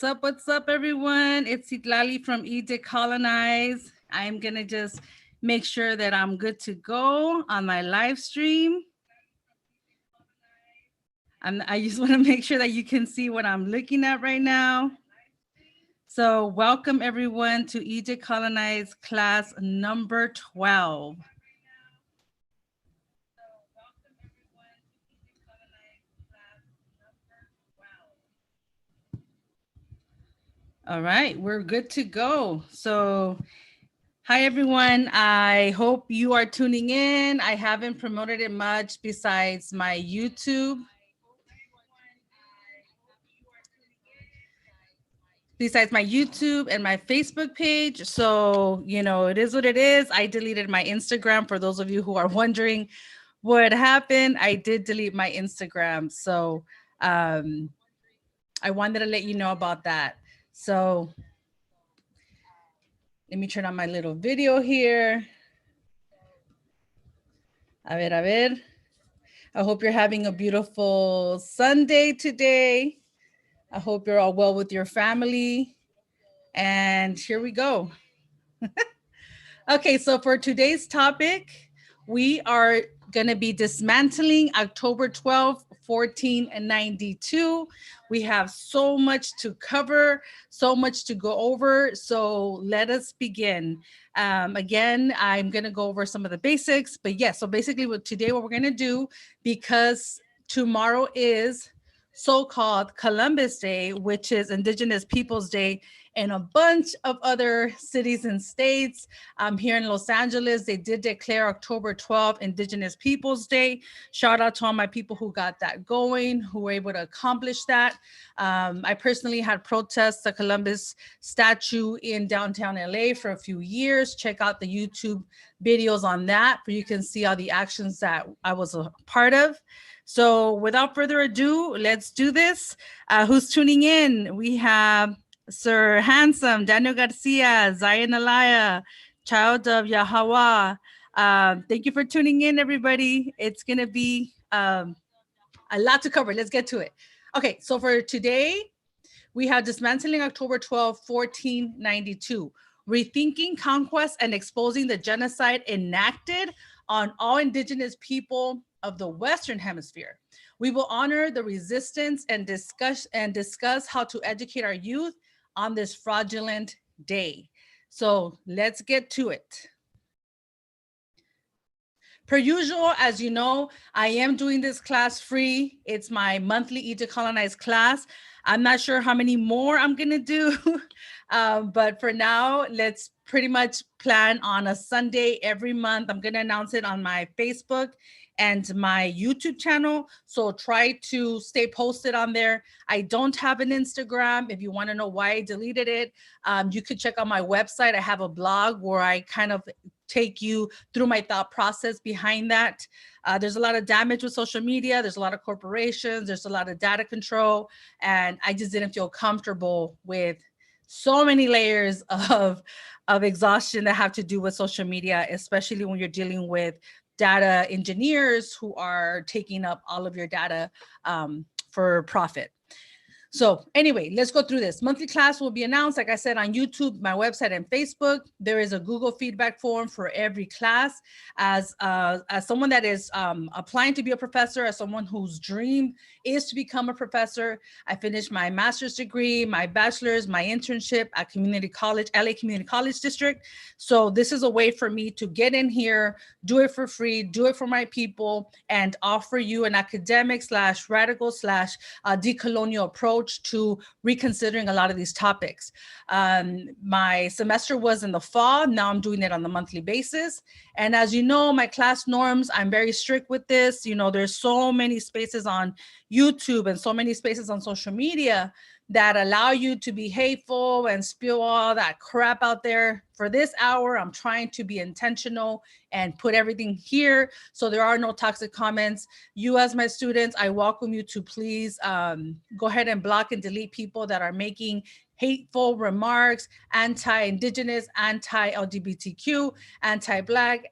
What's up, everyone? It's Citlalli from E-Decolonize. I'm going to just make sure that I'm good to go on my live stream. I just want to make sure that you can see what I'm looking at right now. So welcome, everyone, to E-Decolonize class number 12. All right, we're good to go. So hi, everyone. I hope you are tuning in. I haven't promoted it much besides my YouTube. And my Facebook page. So, it is what it is. I deleted my Instagram. For those of you who are wondering what happened, I did delete my Instagram. So I wanted to let you know about that. So let me turn on my little video here. A ver. I hope you're having a beautiful Sunday today. I hope you're all well with your family. And here we go. Okay, so for today's topic, we are going to be dismantling October 12th, 1492. We have so much to cover, so much to go over. So let us begin. Again, I'm going to go over some of the basics, but yes, so basically today what we're going to do, because tomorrow is so-called Columbus Day, which is Indigenous Peoples Day, and a bunch of other cities and states. Here in Los Angeles, they did declare October 12th Indigenous Peoples Day. Shout out to all my people who got that going, who were able to accomplish that. I personally had protests the Columbus statue in downtown LA for a few years. Check out the YouTube videos on that, where you can see all the actions that I was a part of. So without further ado, let's do this. Who's tuning in? We have Sir Handsome, Daniel Garcia, Zion Alaya, Child of Yahweh. Thank you for tuning in, everybody. It's going to be a lot to cover. Let's get to it. Okay, so for today, we have dismantling October 12, 1492, rethinking, conquest, and exposing the genocide enacted on all Indigenous people of the Western Hemisphere. We will honor the resistance and discuss how to educate our youth on this fraudulent day. So let's get to it. Per usual, as you know, I am doing this class free. It's my monthly E-Decolonize class. I'm not sure how many more I'm gonna do, but for now, let's pretty much plan on a Sunday every month. I'm gonna announce it on my Facebook and my YouTube channel. So try to stay posted on there. I don't have an Instagram. If you want to know why I deleted it, you could check out my website. I have a blog where I kind of take you through my thought process behind that. There's a lot of damage with social media. There's a lot of corporations. There's a lot of data control. And I just didn't feel comfortable with so many layers of exhaustion that have to do with social media, especially when you're dealing with data engineers who are taking up all of your data for profit. So anyway, let's go through this. Monthly class will be announced, like I said, on YouTube, my website, and Facebook. There is a Google feedback form for every class. As someone that is applying to be a professor, as someone whose dream is to become a professor, I finished my master's degree, my bachelor's, my internship at Community College, LA Community College District. So this is a way for me to get in here, do it for free, do it for my people, and offer you an academic / radical / decolonial approach to reconsidering a lot of these topics. My semester was in the fall. Now I'm doing it on a monthly basis. And as you know, my class norms, I'm very strict with this. There's so many spaces on YouTube and so many spaces on social media that allow you to be hateful and spew all that crap out there. for this hour, I'm trying to be intentional and put everything here so there are no toxic comments. You as my students, I welcome you to please go ahead and block and delete people that are making hateful remarks, anti-Indigenous, anti-LGBTQ, anti-Black,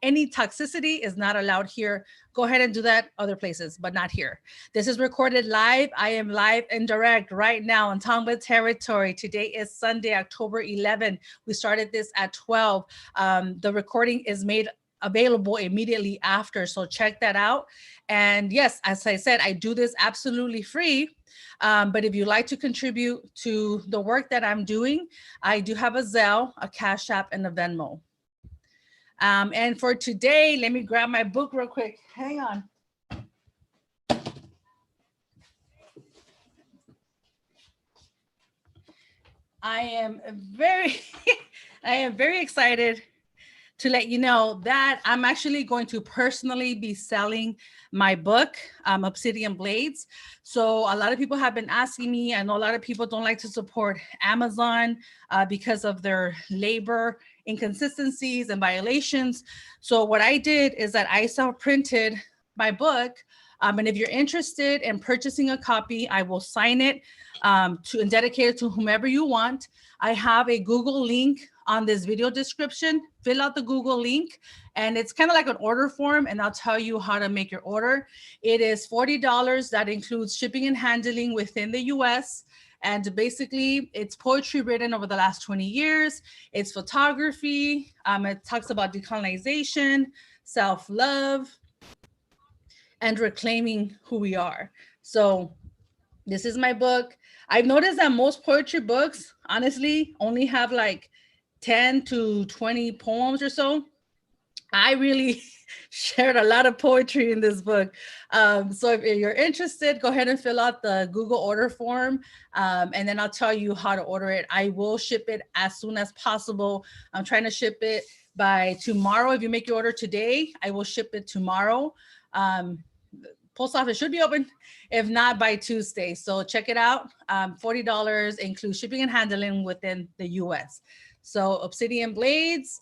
any toxicity is not allowed here. Go ahead and do that other places, but not here. This is recorded live. I am live and direct right now on Tongva territory. Today is Sunday, October 11. We started this at 12. The recording is made available immediately after, so check that out. And yes, as I said, I do this absolutely free. But if you'd like to contribute to the work that I'm doing, I do have a Zelle, a Cash App, and a Venmo. And for today, let me grab my book real quick. Hang on. I am very excited to let you know that I'm actually going to personally be selling my book, Obsidian Blades. So a lot of people have been asking me. I know a lot of people don't like to support Amazon because of their labor inconsistencies and violations. So what I did is that I self-printed my book. And if you're interested in purchasing a copy, I will sign it and dedicate it to whomever you want. I have a Google link on this video description. Fill out the Google link, and it's kind of like an order form, and I'll tell you how to make your order. It is $40. That includes shipping and handling within the US. And basically, it's poetry written over the last 20 years. It's photography. It talks about decolonization, self-love, and reclaiming who we are. So this is my book. I've noticed that most poetry books, honestly, only have like 10 to 20 poems or so. I really shared a lot of poetry in this book. So if you're interested, go ahead and fill out the Google order form, and then I'll tell you how to order it. I will ship it as soon as possible. I'm trying to ship it by tomorrow. If you make your order today, I will ship it tomorrow. Post office should be open, if not by Tuesday. So check it out. $40 includes shipping and handling within the US. So Obsidian Blades,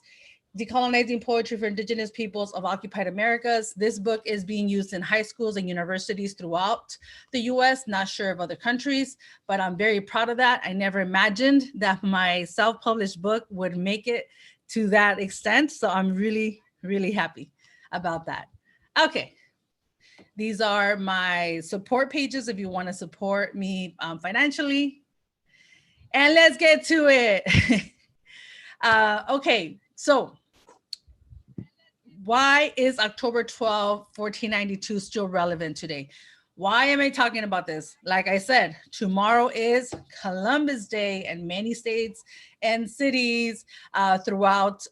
Decolonizing Poetry for Indigenous Peoples of Occupied Americas. This book is being used in high schools and universities throughout the US, not sure of other countries, but I'm very proud of that. I never imagined that my self-published book would make it to that extent. So I'm really, really happy about that. Okay. These are my support pages if you want to support me financially. And let's get to it. Okay, so why is October 12, 1492 still relevant today? Why am I talking about this? Like I said, tomorrow is Columbus Day, and many states and cities throughout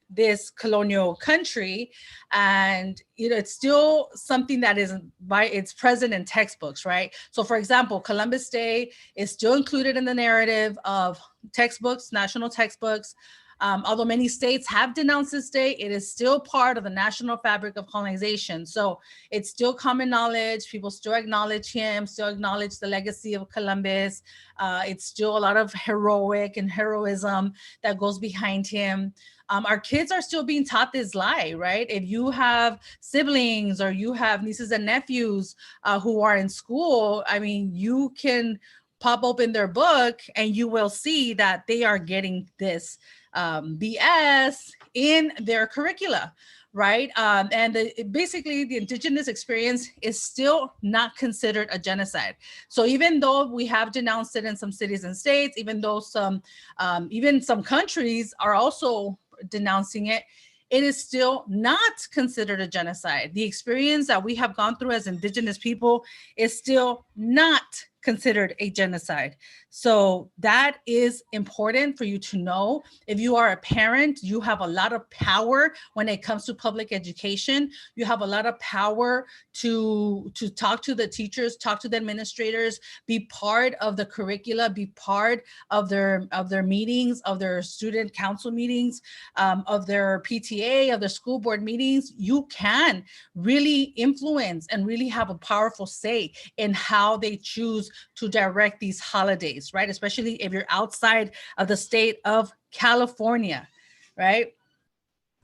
this colonial country, and it's still something that it's present in textbooks, right? So for example, Columbus Day is still included in the narrative of textbooks, national textbooks. Although many states have denounced this day, it is still part of the national fabric of colonization. So it's still common knowledge. People still acknowledge him, still acknowledge the legacy of Columbus. It's still a lot of heroic and heroism that goes behind him. Our kids are still being taught this lie, right? If you have siblings or you have nieces and nephews who are in school, I mean, you can pop open their book and you will see that they are getting this BS in their curricula, right? And basically the Indigenous experience is still not considered a genocide. So even though we have denounced it in some cities and states, even though even some countries are also denouncing it, it is still not considered a genocide. The experience that we have gone through as Indigenous people is still not considered a genocide. So that is important for you to know. If you are a parent, you have a lot of power when it comes to public education. You have a lot of power to talk to the teachers, talk to the administrators, be part of the curricula, be part of their meetings, of their student council meetings, of their PTA, of their school board meetings. You can really influence and really have a powerful say in how they choose to direct these holidays, right? Especially if you're outside of the state of California, right?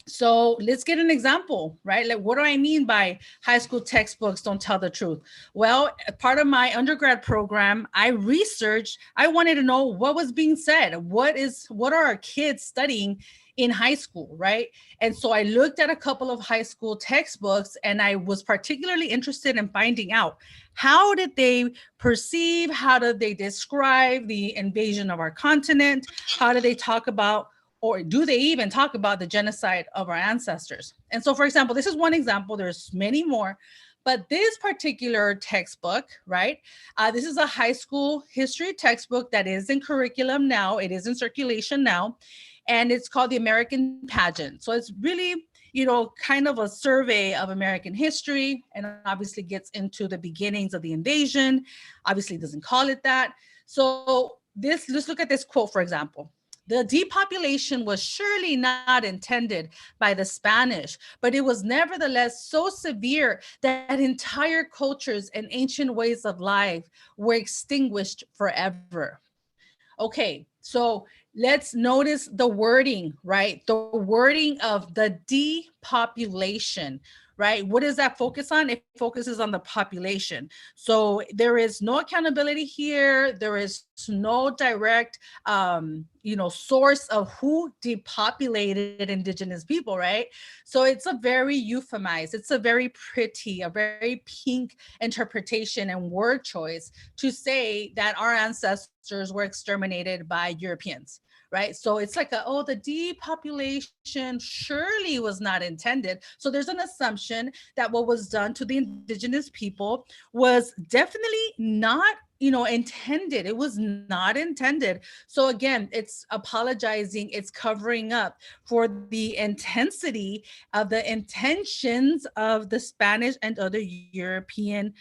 So let's get an example, right? Like, what do I mean by high school textbooks don't tell the truth? Well, part of my undergrad program, I wanted to know what was being said. What are our kids studying in high school, right? And so I looked at a couple of high school textbooks, and I was particularly interested in finding out, how did they perceive, how did they describe the invasion of our continent? How did they talk about, or do they even talk about, the genocide of our ancestors? And so, for example, this is one example, there's many more, but this particular textbook, right? This is a high school history textbook that is in curriculum now, it is in circulation now, and it's called the American Pageant. So it's really, kind of a survey of American history, and obviously gets into the beginnings of the invasion. Obviously doesn't call it that. So let's look at this quote, for example. The depopulation was surely not intended by the Spanish, but it was nevertheless so severe that entire cultures and ancient ways of life were extinguished forever. Okay, so let's notice the wording, right? The wording of the depopulation, right? What does that focus on? It focuses on the population. So there is no accountability here. There is no direct, source of who depopulated Indigenous people, right? So it's a very euphemized, it's a very pretty, a very pink interpretation and word choice to say that our ancestors were exterminated by Europeans. Right. So it's like, the depopulation surely was not intended. So there's an assumption that what was done to the Indigenous people was definitely not, intended. It was not intended. So again, it's apologizing, it's covering up for the intensity of the intentions of the Spanish and other European,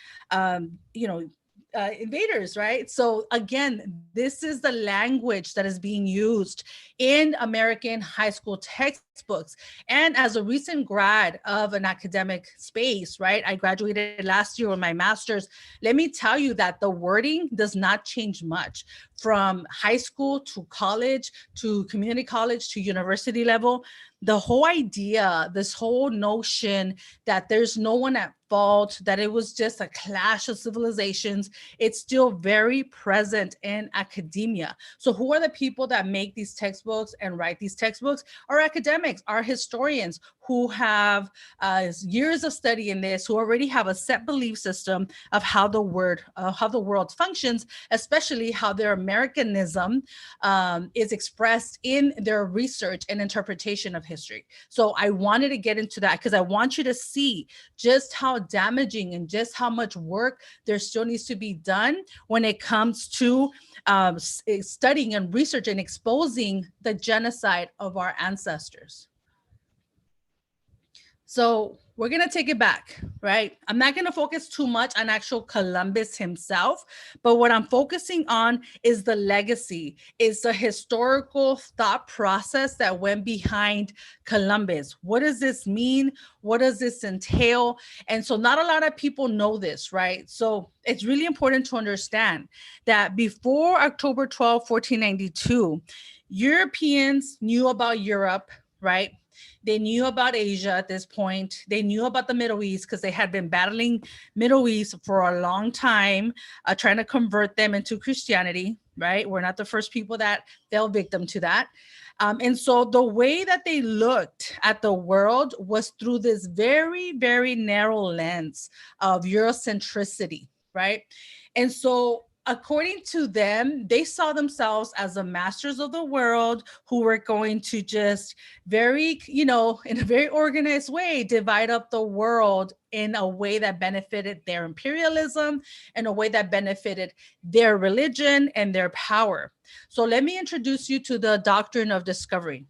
invaders, right? So again, this is the language that is being used in American high school textbooks. And as a recent grad of an academic space, right? I graduated last year with my master's. Let me tell you that the wording does not change much from high school to college, to community college, to university level. The whole idea, this whole notion that there's no one at fault, that it was just a clash of civilizations, it's still very present in academia. So who are the people that make these textbooks and write these textbooks? Are academics, are historians who have years of study in this, who already have a set belief system of how the world functions, especially how their Americanism is expressed in their research and interpretation of history. So I wanted to get into that because I want you to see just how damaging and just how much work there still needs to be done when it comes to studying and research and exposing the genocide of our ancestors. So we're going to take it back, right? I'm not going to focus too much on actual Columbus himself, but what I'm focusing on is the legacy, is the historical thought process that went behind Columbus. What does this mean? What does this entail? And so not a lot of people know this, right? So it's really important to understand that before October 12, 1492, Europeans knew about Europe, right? They knew about Asia at this point. They knew about the Middle East because they had been battling Middle East for a long time, trying to convert them into Christianity, right? We're not the first people that fell victim to that. And so the way that they looked at the world was through this very, very narrow lens of Eurocentricity, right? And so according to them, they saw themselves as the masters of the world who were going to just very, in a very organized way, divide up the world in a way that benefited their imperialism, in a way that benefited their religion and their power. So let me introduce you to the doctrine of discovery.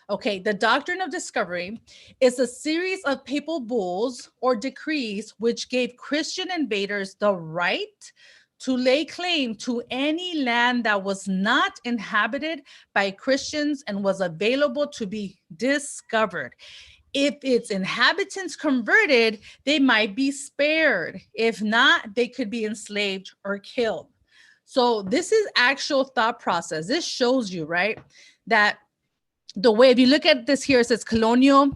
Okay, the doctrine of discovery is a series of papal bulls or decrees which gave Christian invaders the right to lay claim to any land that was not inhabited by Christians and was available to be discovered. If its inhabitants converted, they might be spared. If not, they could be enslaved or killed. So this is actual thought process. This shows you, right, that the way, if you look at this here, it says colonial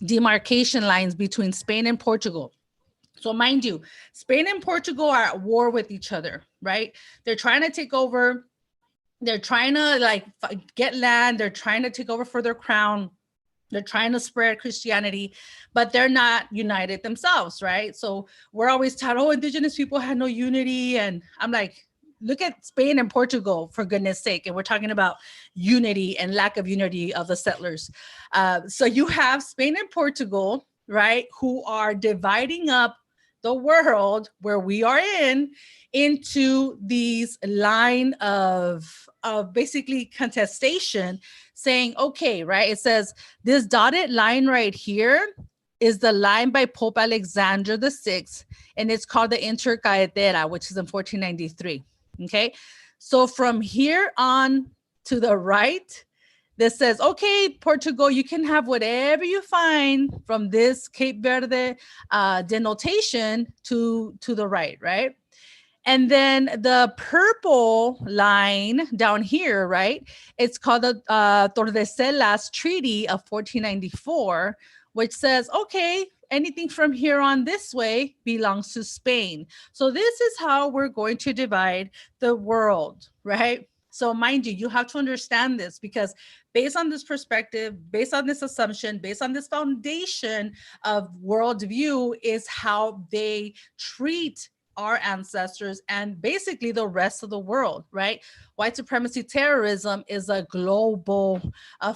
demarcation lines between Spain and Portugal. So mind you, Spain and Portugal are at war with each other, right? They're trying to take over. They're trying to like get land. They're trying to take over for their crown. They're trying to spread Christianity, but they're not united themselves, right? So we're always taught, oh, indigenous people had no unity. And I'm like, look at Spain and Portugal, for goodness sake. And we're talking about unity and lack of unity of the settlers. So you have Spain and Portugal, right, who are dividing up the world where we are into these line of basically contestation, saying, okay, right, it says this dotted line right here is the line by Pope Alexander VI, and it's called the Intercaetera, which is in 1493. Okay, so from here on to the right, this says, okay, Portugal, you can have whatever you find from this Cape Verde denotation to the right, right? And then the purple line down here, right? It's called the Tordesillas Treaty of 1494, which says, okay, anything from here on this way belongs to Spain. So this is how we're going to divide the world, right? So mind you, you have to understand this, because based on this perspective, based on this assumption, based on this foundation of worldview is how they treat our ancestors and basically the rest of the world, right? White supremacy terrorism is a global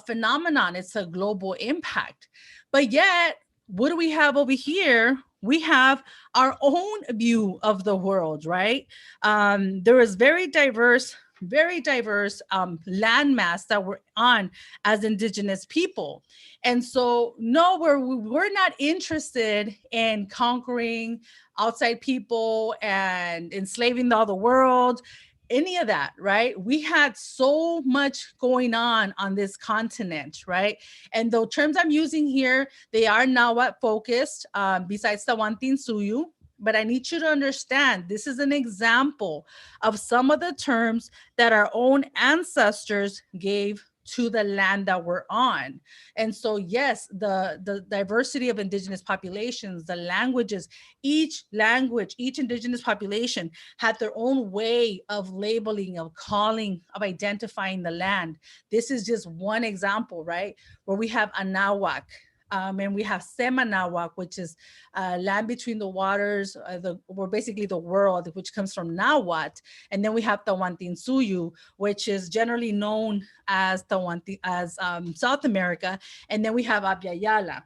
phenomenon. It's a global impact. But yet, what do we have over here? We have our own view of the world, right? There is very diverse landmass that we're on as indigenous people. And so, no, we're not interested in conquering outside people and enslaving all the world, any of that, right? We had so much going on this continent, right? And the terms I'm using here, they are Nahuatl focused, besides Tawantinsuyu. But I need you to understand, this is an example of some of the terms that our own ancestors gave to the land that we're on. And so, yes, the diversity of indigenous populations, the languages, each indigenous population had their own way of labeling, of calling, of identifying the land. This is just one example, right? Where we have Anahuac, and we have Semanahuac, which is land between the waters, or basically the world, which comes from Nahuatl. And then we have Tawantinsuyu, which is generally known as South America. And then we have Abya.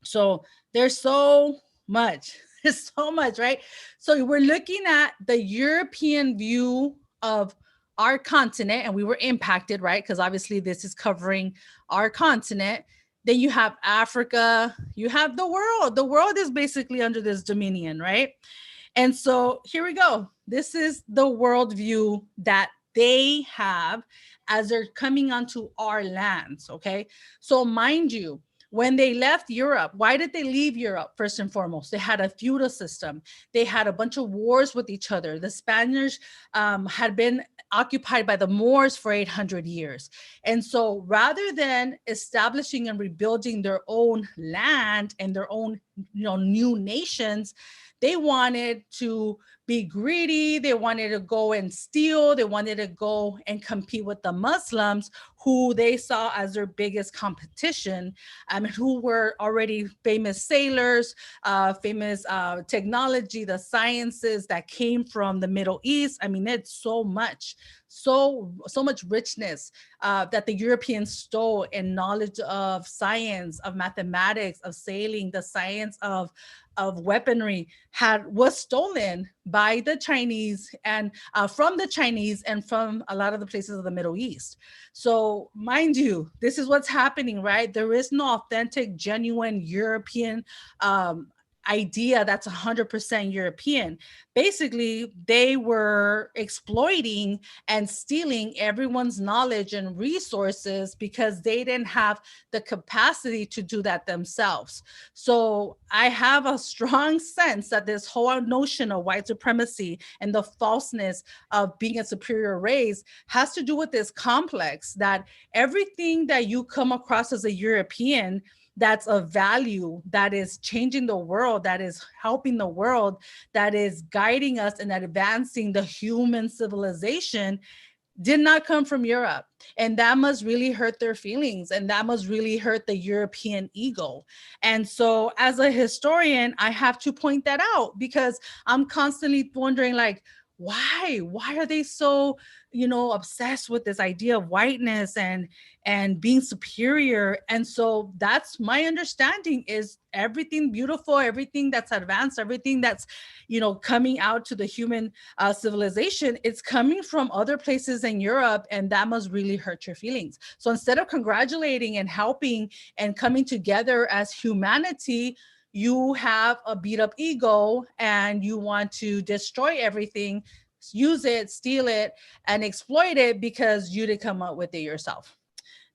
So there's so much. There's so much, right? So we're looking at the European view of our continent, and we were impacted, right? Because obviously this is covering our continent. Then you have Africa, you have the world. The world is basically under this dominion, right? And so here we go. This is the worldview that they have as they're coming onto our lands, okay? So mind you, when they left Europe, why did they leave Europe? First and foremost, they had a feudal system. They had a bunch of wars with each other. The Spaniards had been occupied by the Moors for 800 years. And so rather than establishing and rebuilding their own land and their own, new nations, they wanted to be greedy. They wanted to go and steal. They wanted to go and compete with the Muslims, who they saw as their biggest competition, who were already famous sailors, famous technology, the sciences that came from the Middle East. I mean, it's so much richness that the Europeans stole in knowledge of science, of mathematics, of sailing, the science of weaponry was stolen by the Chinese and from the Chinese and from a lot of the places of the Middle East. So mind you, this is what's happening, right? There is no authentic, genuine European idea that's 100% European. Basically, they were exploiting and stealing everyone's knowledge and resources because they didn't have the capacity to do that themselves. So I have a strong sense that this whole notion of white supremacy and the falseness of being a superior race has to do with this complex that everything that you come across as a European that's of value, that is changing the world, that is helping the world, that is guiding us and advancing the human civilization, did not come from Europe. And that must really hurt their feelings. And that must really hurt the European ego. And so as a historian, I have to point that out because I'm constantly wondering, like, why are they so, obsessed with this idea of whiteness and being superior? And so that's my understanding, is everything beautiful, everything that's advanced, everything that's, coming out to the human civilization, it's coming from other places in Europe, and that must really hurt your feelings. So instead of congratulating and helping and coming together as humanity, you have a beat up ego and you want to destroy everything, use it, steal it, and exploit it because you didn't come up with it yourself.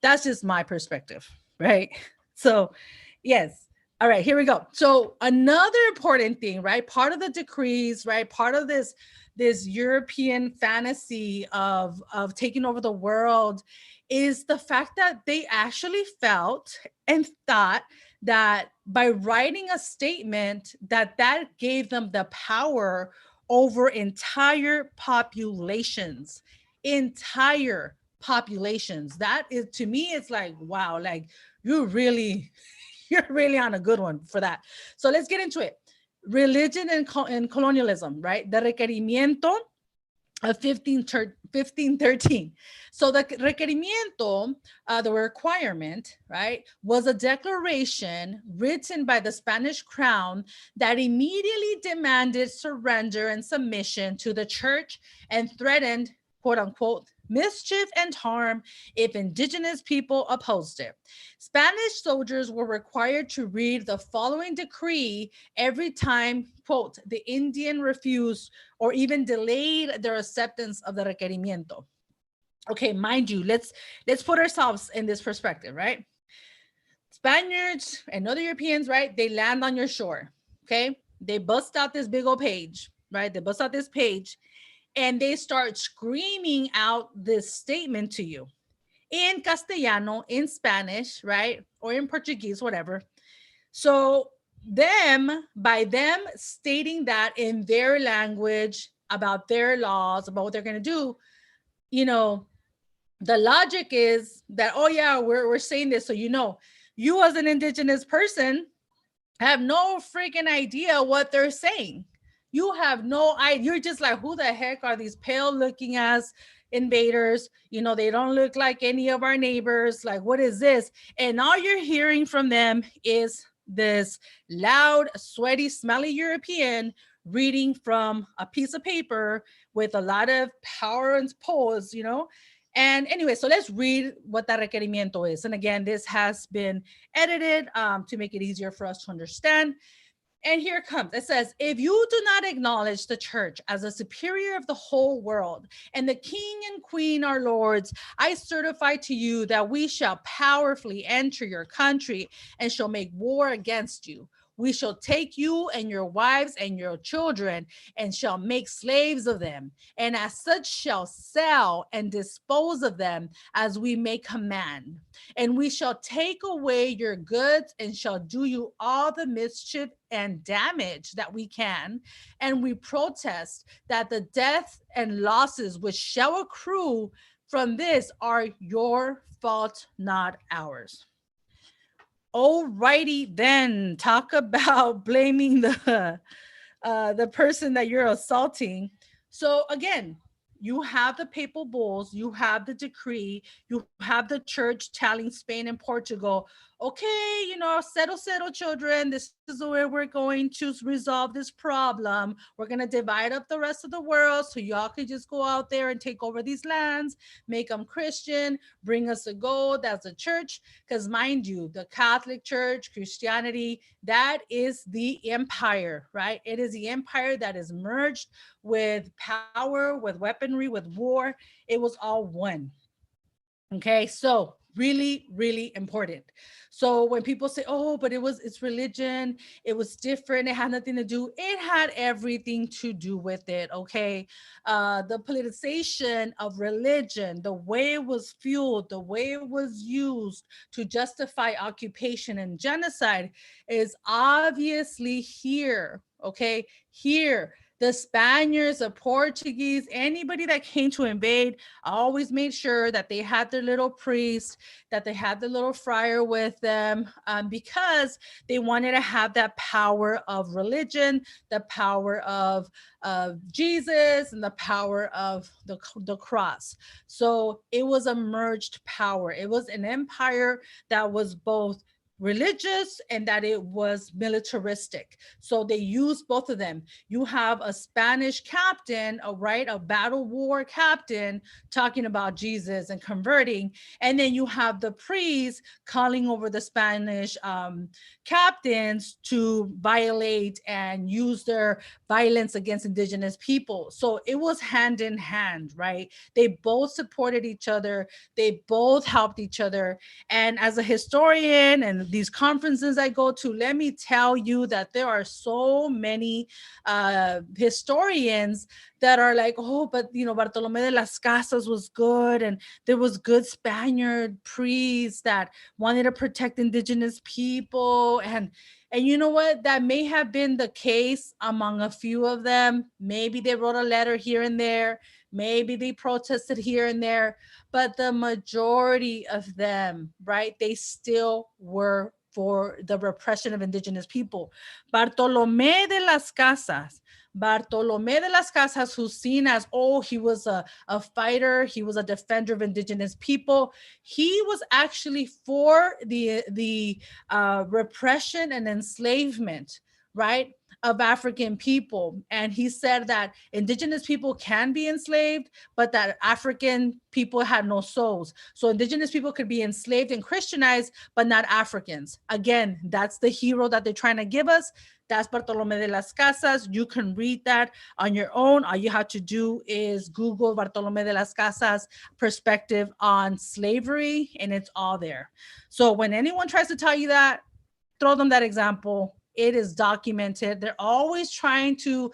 That's just my perspective, right? So, yes. All right, here we go. So another important thing, right? Part of the decrees, right? Part of this European fantasy of taking over the world is the fact that they actually felt and thought that by writing a statement that gave them the power over entire populations. That is, to me, it's like, wow, like you're really on a good one for that. So let's get into it. Religion and colonialism, right? The requerimiento of 1513. So the requerimiento, the requirement, right, was a declaration written by the Spanish crown that immediately demanded surrender and submission to the church and threatened, quote unquote, mischief and harm if indigenous people opposed it. Spanish soldiers were required to read the following decree every time, quote, the Indian refused or even delayed their acceptance of the requerimiento. Okay, mind you, let's put ourselves in this perspective, right? Spaniards and other Europeans, right? They land on your shore, okay? They bust out this big old page, right? They bust out this page and they start screaming out this statement to you in Castellano, in Spanish, right? Or in Portuguese, whatever. So by them stating that in their language about their laws, about what they're going to do, the logic is that, oh yeah, we're saying this. So, you as an indigenous person have no freaking idea what they're saying. You have no idea. You're just like, who the heck are these pale looking ass invaders? They don't look like any of our neighbors. Like, what is this? And all you're hearing from them is this loud, sweaty, smelly European reading from a piece of paper with a lot of power and pose, And anyway, so let's read what that requerimiento is. And again, this has been edited to make it easier for us to understand. And here it comes. It says, if you do not acknowledge the church as a superior of the whole world and the king and queen our lords, I certify to you that we shall powerfully enter your country and shall make war against you. We shall take you and your wives and your children and shall make slaves of them, and as such shall sell and dispose of them as we may command. And we shall take away your goods and shall do you all the mischief and damage that we can. And we protest that the death and losses which shall accrue from this are your fault, not ours. Alrighty then, talk about blaming the person that you're assaulting. So again, you have the papal bulls, you have the decree, you have the church telling Spain and Portugal, okay, settle, children. This is the way we're going to resolve this problem. We're going to divide up the rest of the world so y'all could just go out there and take over these lands, make them Christian, bring us the gold. That's the church. Because mind you, the Catholic Church, Christianity, that is the empire, right? It is the empire that is merged with power, with weaponry, with war. It was all one. Okay, so really, really important. So when people say, oh, but it's religion, it was different, it had nothing to do, it had everything to do with it. Okay, the politicization of religion, the way it was fueled, the way it was used to justify occupation and genocide is obviously here. Okay, here. The Spaniards, the Portuguese, anybody that came to invade, always made sure that they had their little priest, that they had the little friar with them, because they wanted to have that power of religion, the power of Jesus, and the power of the cross. So it was a merged power. It was an empire that was both religious and that it was militaristic. So they used both of them. You have a Spanish captain, a battle war captain talking about Jesus and converting. And then you have the priests calling over the Spanish captains to violate and use their violence against indigenous people. So it was hand in hand, right? They both supported each other. They both helped each other. And as a historian and these conferences I go to, let me tell you that there are so many historians that are like, oh, but Bartolome de las Casas was good, and there was good Spaniard priests that wanted to protect indigenous people, and you know what? That may have been the case among a few of them. Maybe they wrote a letter here and there. Maybe they protested here and there, but the majority of them, right, they still were for the repression of indigenous people. Bartolome de las Casas, who's seen as, oh, he was a fighter, he was a defender of indigenous people. He was actually for the repression and enslavement, right, of African people. And he said that indigenous people can be enslaved, but that African people had no souls. So indigenous people could be enslaved and Christianized, but not Africans. Again, that's the hero that they're trying to give us. That's Bartolome de las Casas. You can read that on your own. All you have to do is Google Bartolome de las Casas perspective on slavery, and it's all there. So when anyone tries to tell you that, throw them that example. It is documented. They're always trying to,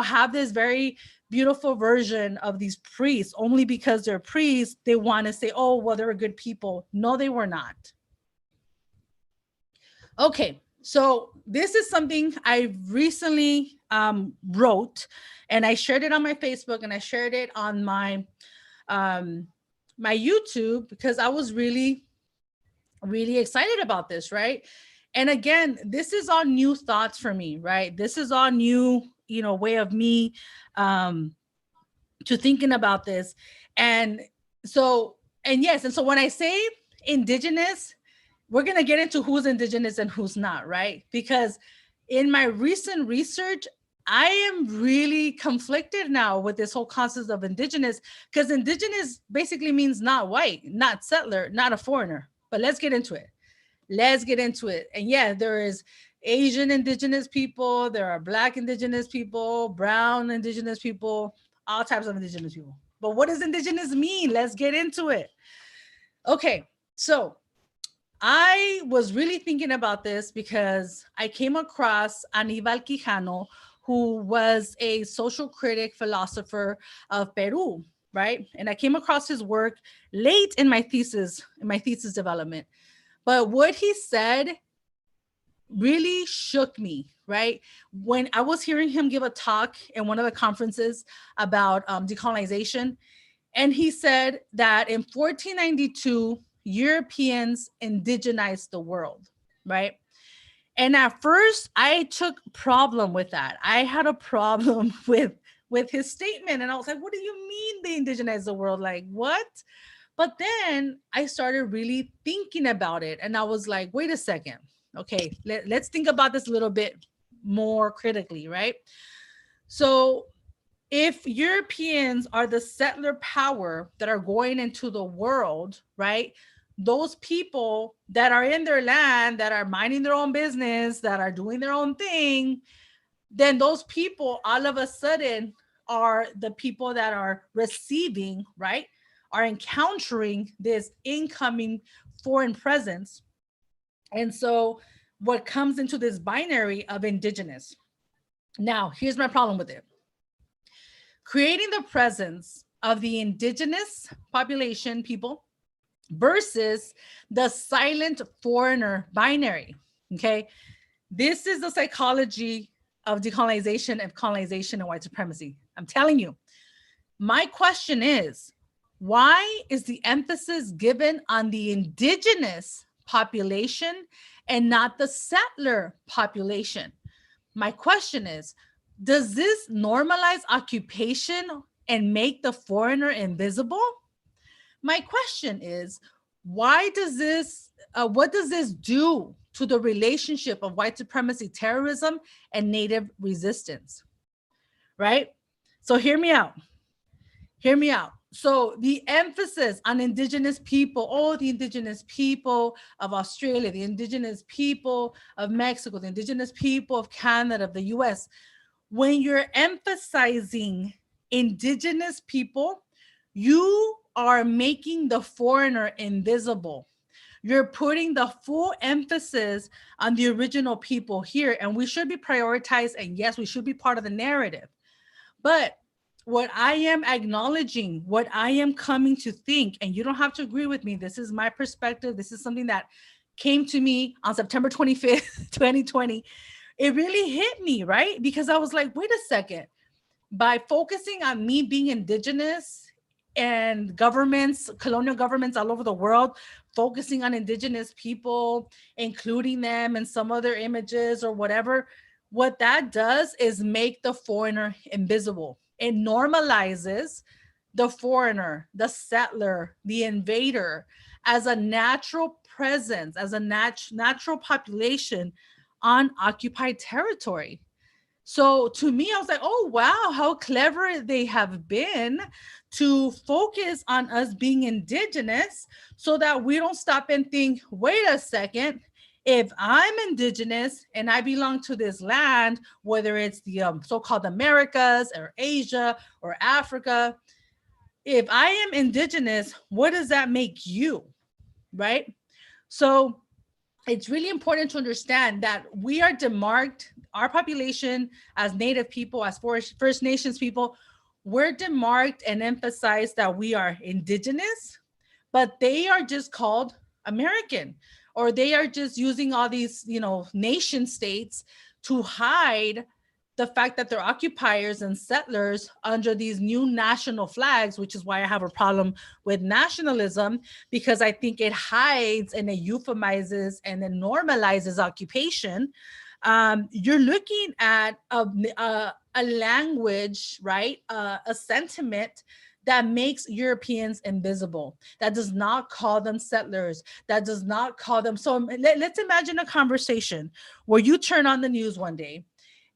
have this very beautiful version of these priests. Only because they're priests, they want to say, oh, well, they were good people. No, they were not. Okay, so this is something I recently wrote, and I shared it on my Facebook, and I shared it on my my YouTube, because I was really, really excited about this, right? And again, this is all new thoughts for me, right? This is all new, way of me to thinking about this. And so when I say indigenous, we're going to get into who's indigenous and who's not, right? Because in my recent research, I am really conflicted now with this whole concept of indigenous, because indigenous basically means not white, not settler, not a foreigner. But let's get into it. And yeah, there is Asian indigenous people, there are Black indigenous people, brown indigenous people, all types of indigenous people. But what does indigenous mean? Let's get into it. Okay, so I was really thinking about this because I came across Aníbal Quijano, who was a social critic philosopher of Peru, right? And I came across his work late in my thesis development. But what he said really shook me, right? When I was hearing him give a talk in one of the conferences about decolonization, and he said that in 1492, Europeans indigenized the world, right? And at first, I took problem with that. I had a problem with with his statement. And I was like, what do you mean they indigenize the world? Like, what? But then I started really thinking about it. And I was like, wait a second. Okay, let's think about this a little bit more critically, right? So if Europeans are the settler power that are going into the world, right? Those people that are in their land, that are minding their own business, that are doing their own thing, then those people all of a sudden are the people that are receiving, right? Are encountering this incoming foreign presence. And so what comes into this binary of indigenous. Now, here's my problem with it. Creating the presence of the indigenous population people versus the silent foreigner binary. Okay. This is the psychology of decolonization and colonization and white supremacy. I'm telling you. My question is, why is the emphasis given on the indigenous population and not the settler population? My question is, does this normalize occupation and make the foreigner invisible? My question is, why does this, what does this do to the relationship of white supremacy terrorism and native resistance? Right? So hear me out. Hear me out. So the emphasis on indigenous people, oh, the indigenous people of Australia, the indigenous people of Mexico, the indigenous people of Canada, of the US, when you're emphasizing indigenous people, you are making the foreigner invisible. You're putting the full emphasis on the original people here, and we should be prioritized, and yes, we should be part of the narrative. But what I am acknowledging, what I am coming to think, and you don't have to agree with me, this is my perspective, this is something that came to me on September 25th, 2020. It really hit me, right? Because I was like, wait a second. By focusing on me being indigenous and governments, colonial governments all over the world, focusing on indigenous people, including them in some other images or whatever, what that does is make the foreigner invisible. It normalizes the foreigner, the settler, the invader as a natural presence, as a natural population on occupied territory. So to me, I was like, oh, wow, how clever they have been to focus on us being indigenous so that we don't stop and think, wait a second, if I'm indigenous and I belong to this land, whether it's the so-called Americas or Asia or Africa, if I am indigenous, what does that make you, right? So it's really important to understand that we are demarked, our population as Native people, as First Nations people, we're demarked and emphasized that we are indigenous, but they are just called American, or they are just using all these, nation states to hide the fact that they're occupiers and settlers under these new national flags, which is why I have a problem with nationalism, because I think it hides and it euphemizes and it normalizes occupation. You're looking at a language, right? A sentiment that makes Europeans invisible, that does not call them settlers, that does not call them. So let's imagine a conversation where you turn on the news one day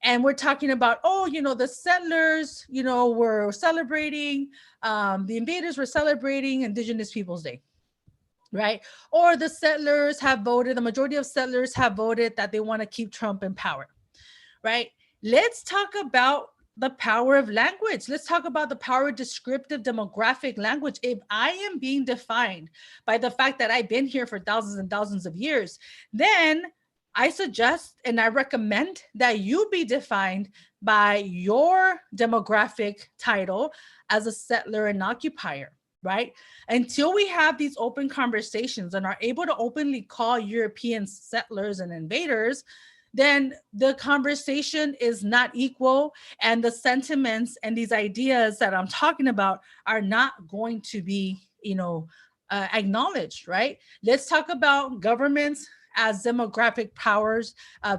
and we're talking about, the settlers, were celebrating, the invaders were celebrating Indigenous Peoples Day, right? Or the settlers have voted, the majority of settlers have voted that they want to keep Trump in power, right? Let's talk about the power of language. Let's talk about the power of descriptive demographic language. If I am being defined by the fact that I've been here for thousands and thousands of years, then I suggest and I recommend that you be defined by your demographic title as a settler and occupier, right? Until we have these open conversations and are able to openly call Europeans settlers and invaders, then the conversation is not equal, and the sentiments and these ideas that I'm talking about are not going to be, acknowledged, right? Let's talk about governments as demographic powers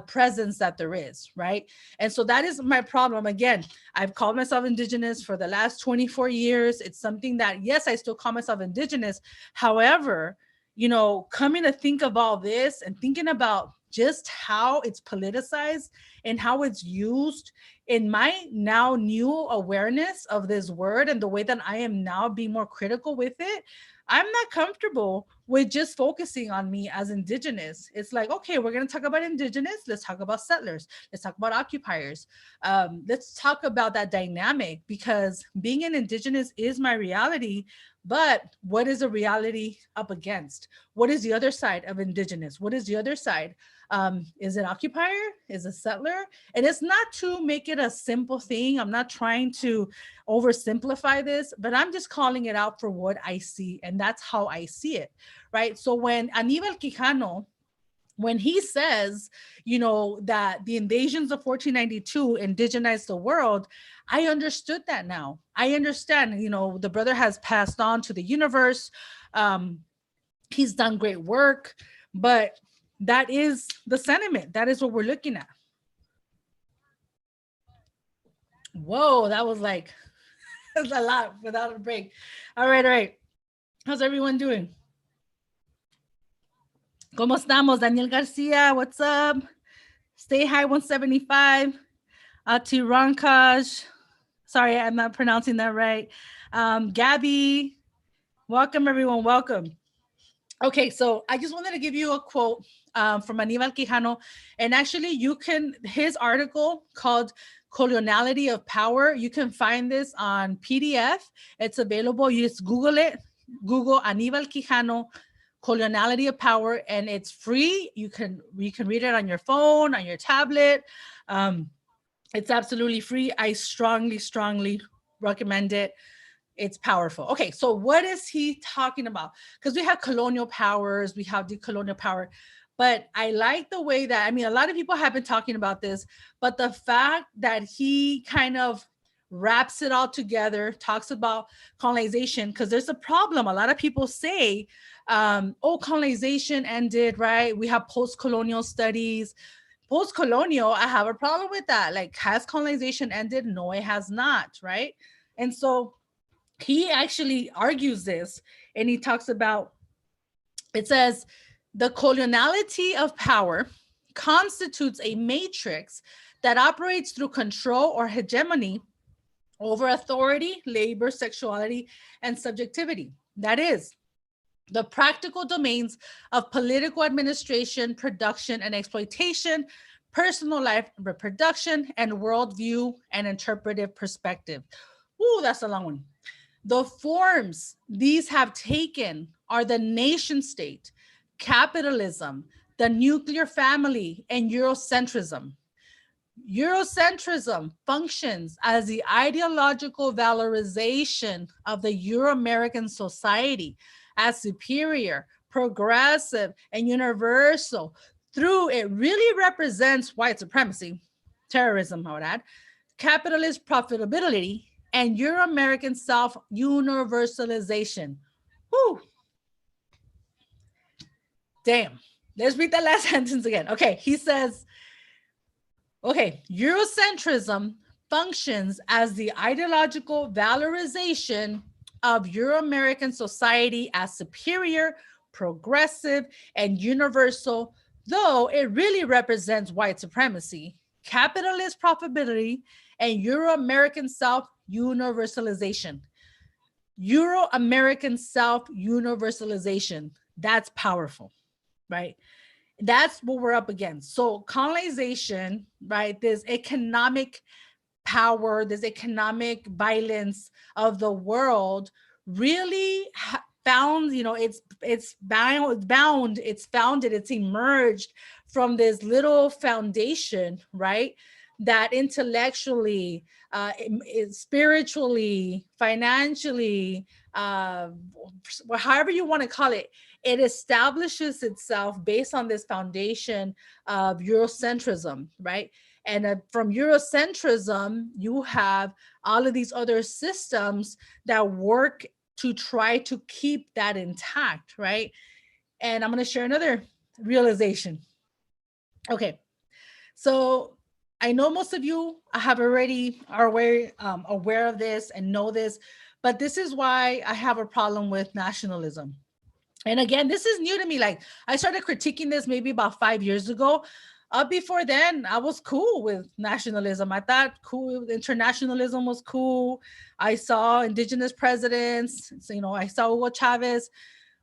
presence that there is, right? And so that is my problem. Again, I've called myself Indigenous for the last 24 years. It's something that, yes, I still call myself Indigenous. However, you know, coming to think of all this and thinking about just how it's politicized and how it's used in my now new awareness of this word and the way that I am now being more critical with it, I'm not comfortable with just focusing on me as Indigenous. It's like, okay, we're going to talk about Indigenous. Let's talk about settlers. Let's talk about occupiers. Let's talk about that dynamic, because being an Indigenous is my reality. But what is a reality up against? What is the other side of Indigenous? What is the other side? Is it occupier? Is it settler? And it's not to make it a simple thing. I'm not trying to oversimplify this, but I'm just calling it out for what I see. And that's how I see it, right? So when Aníbal Quijano, when he says, you know, that the invasions of 1492 indigenized the world, I understood that now. I understand, you know, the brother has passed on to the universe. He's done great work, but that is the sentiment. That is what we're looking at. Whoa, that was like, that's a lot without a break. All right. How's everyone doing? ¿Cómo estamos? Daniel Garcia, what's up? Stay High 175. Ati Rankaj. Sorry, I'm not pronouncing that right. Gabby, welcome everyone, welcome. Okay, so I just wanted to give you a quote from Aníbal Quijano. And actually you can, his article called Coloniality of Power, you can find this on PDF. It's available. You just Google it. Google Aníbal Quijano, Coloniality of Power, and it's free. You can read it on your phone, on your tablet. It's absolutely free. I strongly recommend it. It's powerful. Okay, so what is he talking about? Because we have colonial powers, we have decolonial power, but I like the way that, I mean, a lot of people have been talking about this, but the fact that he kind of wraps it all together, talks about colonization, because there's a problem. A lot of people say, oh, colonization ended, right? We have post-colonial studies. Post-colonial, I have a problem with that. Like, has colonization ended? No, it has not, right? And so he actually argues this, and he talks about, it says, the coloniality of power constitutes a matrix that operates through control or hegemony over authority, labor, sexuality, and subjectivity. That is, the practical domains of political administration, production, and exploitation, personal life, reproduction, and worldview and interpretive perspective. Ooh, that's a long one. The forms these have taken are the nation state, capitalism, the nuclear family, and Eurocentrism. Eurocentrism functions as the ideological valorization of the Euro-American society as superior, progressive, and universal. Through it really represents white supremacy, terrorism, I would add, capitalist profitability, and Euro-American self-universalization. Whew. Damn. Let's read that last sentence again. Okay, he says, okay, Eurocentrism functions as the ideological valorization of Euro-American society as superior, progressive, and universal, though it really represents white supremacy, capitalist profitability, and Euro-American self-universalization. Euro-American self-universalization. That's powerful, right? That's what we're up against. So colonization, right? This economic power, this economic violence of the world really found, you know, it's founded, it's emerged from this little foundation, right? That intellectually, spiritually, financially, however you want to call it, it establishes itself based on this foundation of Eurocentrism, right? And from Eurocentrism, you have all of these other systems that work to try to keep that intact, right? And I'm going to share another realization. Okay, so I know most of you have already are aware of this and know this, but this is why I have a problem with nationalism. And again, this is new to me. Like, I started critiquing this maybe about 5 years ago. Before then, I was cool with nationalism. I thought cool internationalism was cool. I saw indigenous presidents. So, I saw Hugo Chavez.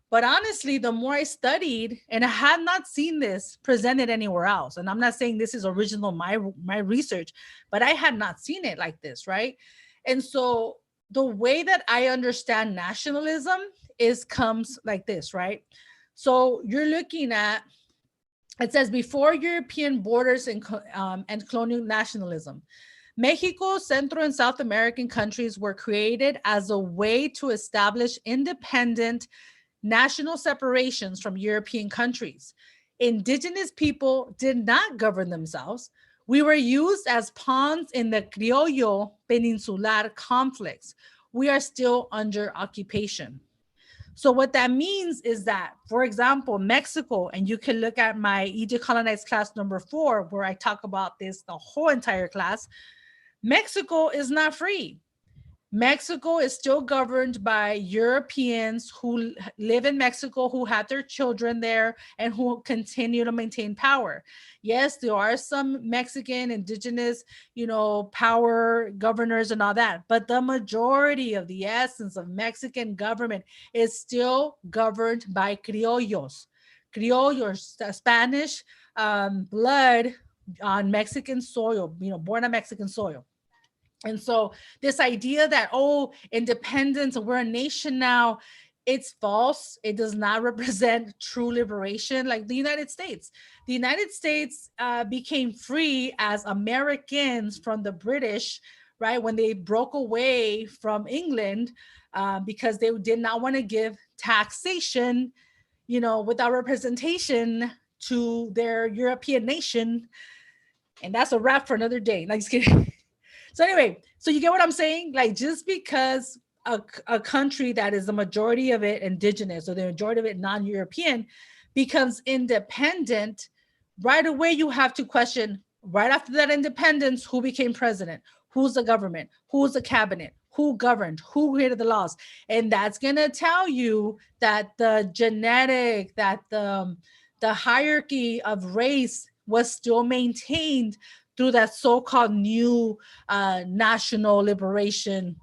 But honestly, the more I studied, and I had not seen this presented anywhere else, and I'm not saying this is original my research, but I had not seen it like this, right? And so the way that I understand nationalism comes like this, right? So you're looking at, it says, before European borders and colonial nationalism, Mexico, Central and South American countries were created as a way to establish independent national separations from European countries. Indigenous people did not govern themselves. We were used as pawns in the Criollo Peninsular conflicts. We are still under occupation. So what that means is that, for example, Mexico, and you can look at my E-Decolonize class number 4, where I talk about this the whole entire class, Mexico is not free. Mexico is still governed by Europeans who live in Mexico, who have their children there, and who continue to maintain power. Yes, there are some Mexican indigenous, power governors and all that, but the majority of the essence of Mexican government is still governed by criollos. Criollos, Spanish blood on Mexican soil, born on Mexican soil. And so this idea that, independence, we're a nation now, it's false. It does not represent true liberation like the United States. The United States became free as Americans from the British, right? When they broke away from England because they did not want to give taxation, without representation to their European nation. And that's a wrap for another day. Like, just kidding. So anyway, so you get what I'm saying? Like, just because a country that is the majority of it indigenous or the majority of it non-European becomes independent, right away you have to question, right after that independence, who became president? Who's the government? Who's the cabinet? Who governed? Who created the laws? And that's going to tell you that the genetic, that the hierarchy of race was still maintained through that so-called new national liberation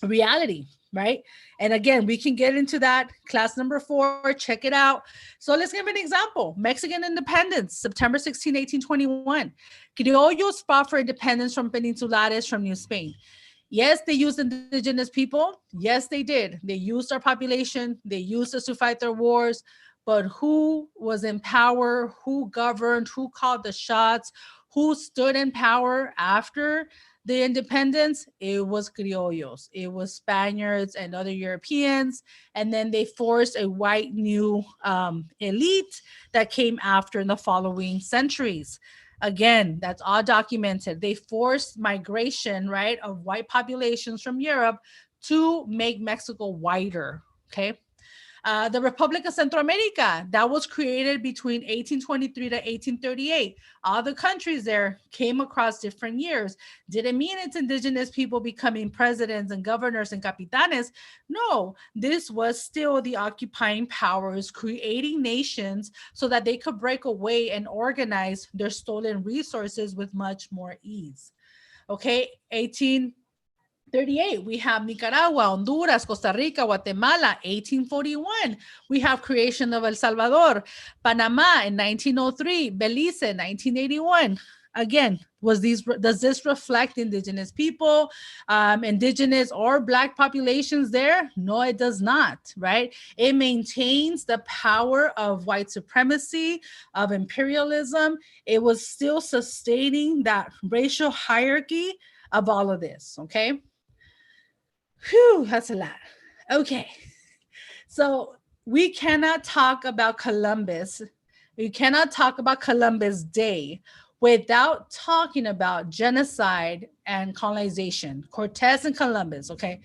reality, right? And again, we can get into that class number 4, check it out. So let's give an example. Mexican independence, September 16, 1821. Criollos fought for independence from Peninsulares from New Spain. Yes, they used indigenous people. Yes, they did. They used our population. They used us to fight their wars. But who was in power? Who governed? Who called the shots? Who stood in power after the independence? It was criollos. It was Spaniards and other Europeans. And then they forced a white new elite that came after in the following centuries. Again, that's all documented. They forced migration, right, of white populations from Europe to make Mexico whiter, okay? The Republic of Central America, that was created between 1823 to 1838. All the countries there came across different years. Did it mean it's indigenous people becoming presidents and governors and capitanes? No, this was still the occupying powers creating nations so that they could break away and organize their stolen resources with much more ease. Okay, 1838, we have Nicaragua, Honduras, Costa Rica, Guatemala. 1841, we have creation of El Salvador. Panama in 1903, Belize in 1981. Again, does this reflect indigenous people, indigenous or Black populations there? No, it does not, right? It maintains the power of white supremacy, of imperialism. It was still sustaining that racial hierarchy of all of this, okay? Whew, that's a lot. Okay. So we cannot talk about Columbus. We cannot talk about Columbus Day without talking about genocide and colonization. Cortez and Columbus, okay?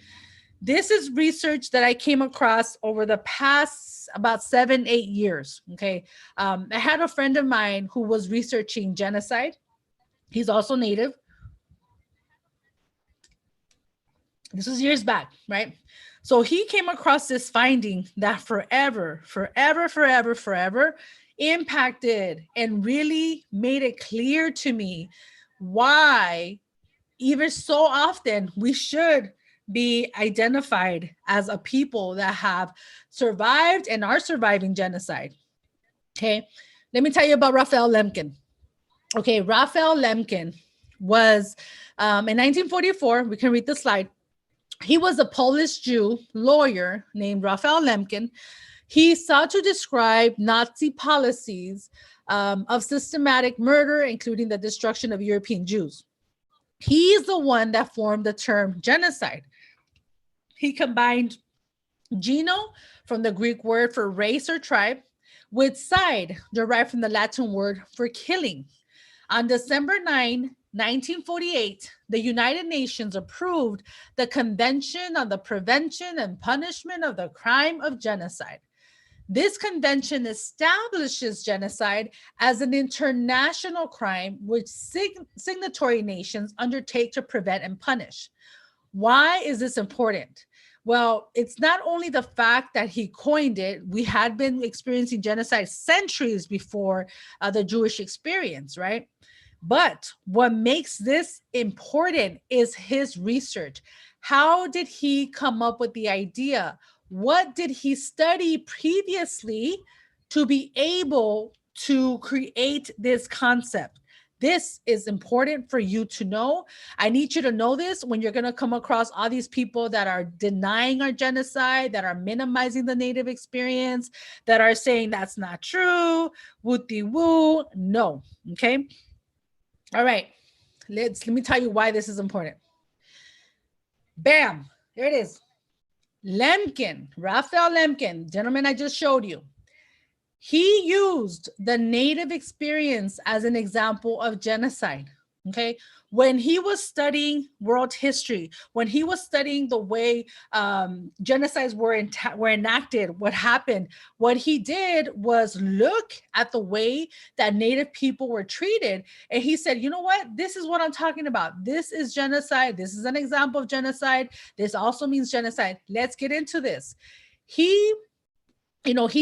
This is research that I came across over the past about 7-8 years. Okay. I had a friend of mine who was researching genocide. He's also Native. This was years back, right? So he came across this finding that forever impacted and really made it clear to me why even so often we should be identified as a people that have survived and are surviving genocide. Okay, let me tell you about Raphael Lemkin. Okay, Raphael Lemkin was in 1944, we can read the slide. He was a Polish Jew lawyer named Raphael Lemkin. He sought to describe Nazi policies of systematic murder, including the destruction of European Jews. He's the one that formed the term genocide. He combined geno, from the Greek word for race or tribe, with cide, derived from the Latin word for killing. On December 9, 1948, the United Nations approved the Convention on the Prevention and Punishment of the Crime of Genocide. This convention establishes genocide as an international crime which signatory nations undertake to prevent and punish. Why is this important? Well, it's not only the fact that he coined it. We had been experiencing genocide centuries before the Jewish experience, right? But what makes this important is his research. How did he come up with the idea? What did he study previously to be able to create this concept? This is important for you to know. I need you to know this when you're going to come across all these people that are denying our genocide, that are minimizing the Native experience, that are saying that's not true, woo-de-woo. No, okay? All right, let me tell you why this is important. Bam, there it is. Lemkin, Raphael Lemkin, gentleman I just showed you. He used the Native experience as an example of genocide, okay? When he was studying world history, when he was studying the way genocides were enacted, what happened, what he did was look at the way that Native people were treated. And he said, you know what? This is what I'm talking about. This is genocide. This is an example of genocide. This also means genocide. Let's get into this. He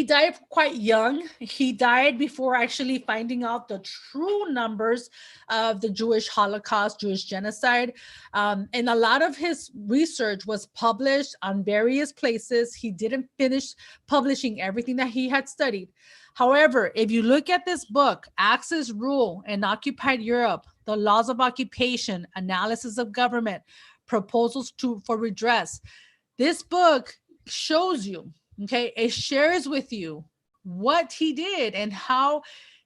died quite young. He died before actually finding out the true numbers of the Jewish Holocaust, Jewish genocide. And a lot of his research was published on various places. He didn't finish publishing everything that he had studied. However, if you look at this book, Axis Rule in Occupied Europe, The Laws of Occupation, Analysis of Government, Proposals for Redress, this book shows you, okay, it shares with you what he did and how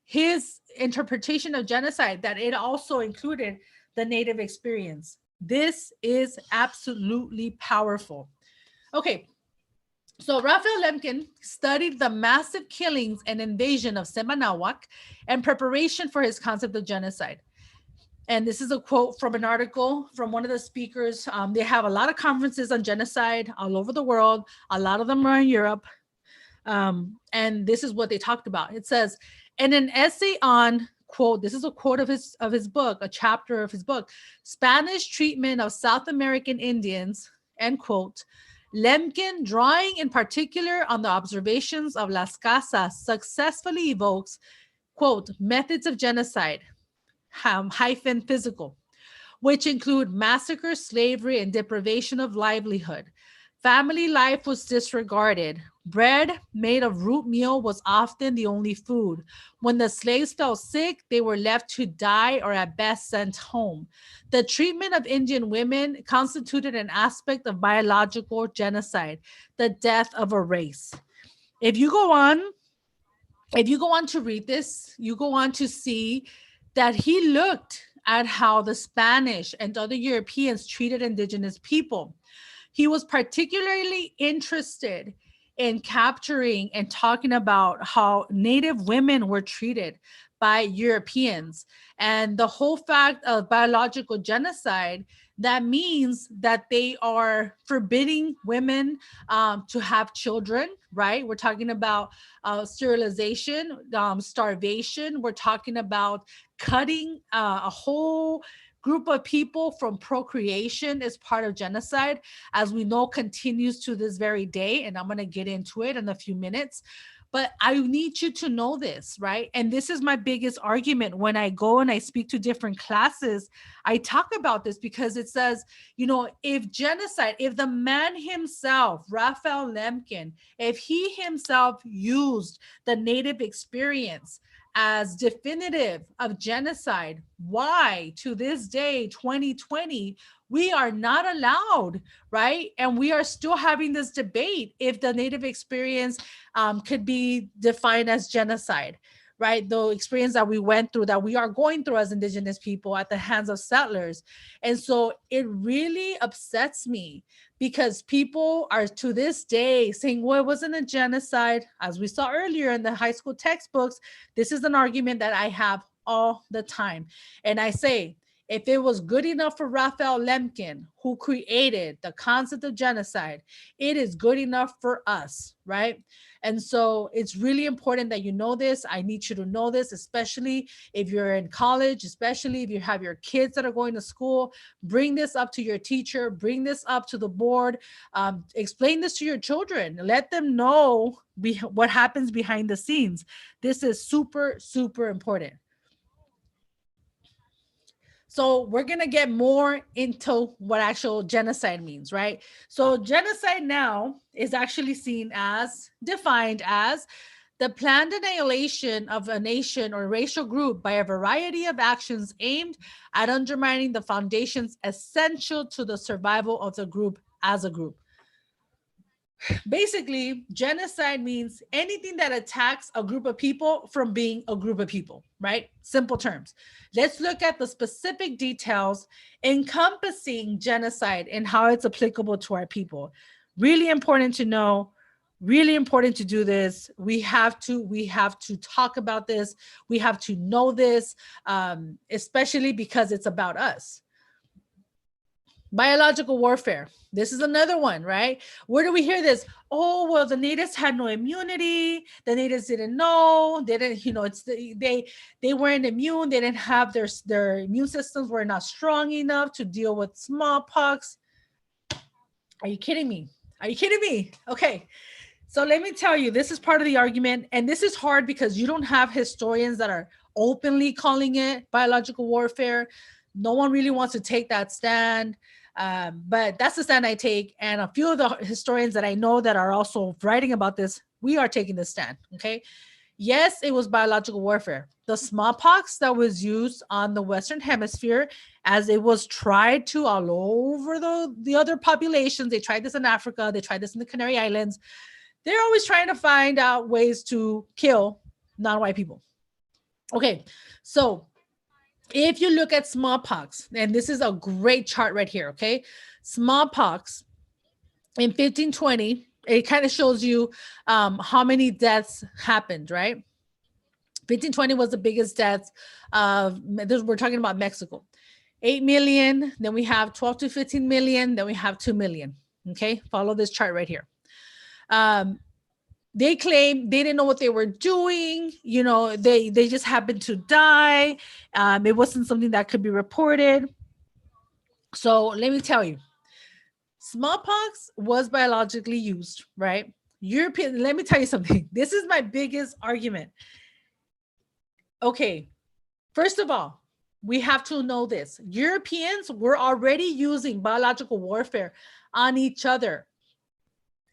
his interpretation of genocide, that it also included the Native experience. This is absolutely powerful. Okay, so Raphael Lemkin studied the massive killings and invasion of Semanawak in preparation for his concept of genocide. And this is a quote from an article from one of the speakers. They have a lot of conferences on genocide all over the world. A lot of them are in Europe. And this is what they talked about. It says, in an essay on, quote, this is a quote of his book, a chapter of his book, Spanish Treatment of South American Indians, end quote, Lemkin, drawing in particular on the observations of Las Casas, successfully evokes, quote, methods of genocide, hyphen physical, which include massacre, slavery, and deprivation of livelihood. Family life was disregarded. Bread made of root meal was often the only food. When the slaves fell sick, they were left to die or at best sent home. The treatment of Indian women constituted an aspect of biological genocide, the death of a race. If you go on to read this, you go on to see that he looked at how the Spanish and other Europeans treated indigenous people. He was particularly interested in capturing and talking about how Native women were treated by Europeans. And the whole fact of biological genocide that means that they are forbidding women to have children, right? We're talking about sterilization, starvation. We're talking about cutting a whole group of people from procreation as part of genocide, as we know continues to this very day. And I'm going to get into it in a few minutes. But I need you to know this, right? And this is my biggest argument when I go and I speak to different classes. I talk about this because it says, you know, if genocide, if the man himself, Raphael Lemkin, if he himself used the Native experience as definitive of genocide, why to this day, 2020, we are not allowed, right? And we are still having this debate if the Native experience could be defined as genocide, right? The experience that we went through, that we are going through as Indigenous people at the hands of settlers. And so it really upsets me because people are to this day saying, well, it wasn't a genocide. As we saw earlier in the high school textbooks, this is an argument that I have all the time. And I say, if it was good enough for Raphael Lemkin, who created the concept of genocide, it is good enough for us, right? And so it's really important that you know this. I need you to know this, especially if you're in college, especially if you have your kids that are going to school. Bring this up to your teacher, bring this up to the board, explain this to your children. Let them know what happens behind the scenes. This is super, super important. So we're going to get more into what actual genocide means, right? So genocide now is actually seen as, defined as, the planned annihilation of a nation or racial group by a variety of actions aimed at undermining the foundations essential to the survival of the group as a group. Basically, genocide means anything that attacks a group of people from being a group of people, right? Simple terms. Let's look at the specific details encompassing genocide and how it's applicable to our people. Really important to know, really important to do this. We have to talk about this. We have to know this, especially because it's about us. Biological warfare. This is another one, right? Where do we hear this? Oh, well, the natives had no immunity. The natives didn't know. They didn't, you know, they weren't immune. They didn't have their immune systems were not strong enough to deal with smallpox. Are you kidding me? Are you kidding me? Okay. So let me tell you, this is part of the argument. And this is hard because you don't have historians that are openly calling it biological warfare. No one really wants to take that stand. But that's the stand I take. And a few of the historians that I know that are also writing about this, we are taking this stand, okay? Yes, it was biological warfare. The smallpox that was used on the Western Hemisphere, as it was tried to all over the other populations. They tried this in Africa. They tried this in the Canary Islands. They're always trying to find out ways to kill non-white people. Okay, so if you look at smallpox, and this is a great chart right here, okay? Smallpox in 1520, it kind of shows you how many deaths happened, right? 1520 was the biggest deaths of, we're talking about Mexico. 8 million, then we have 12 to 15 million, then we have 2 million, okay? Follow this chart right here. They claim they didn't know what they were doing. You know, they just happened to die. It wasn't something that could be reported. So let me tell you, smallpox was biologically used, right? Let me tell you something. This is my biggest argument. Okay, first of all, we have to know this. Europeans were already using biological warfare on each other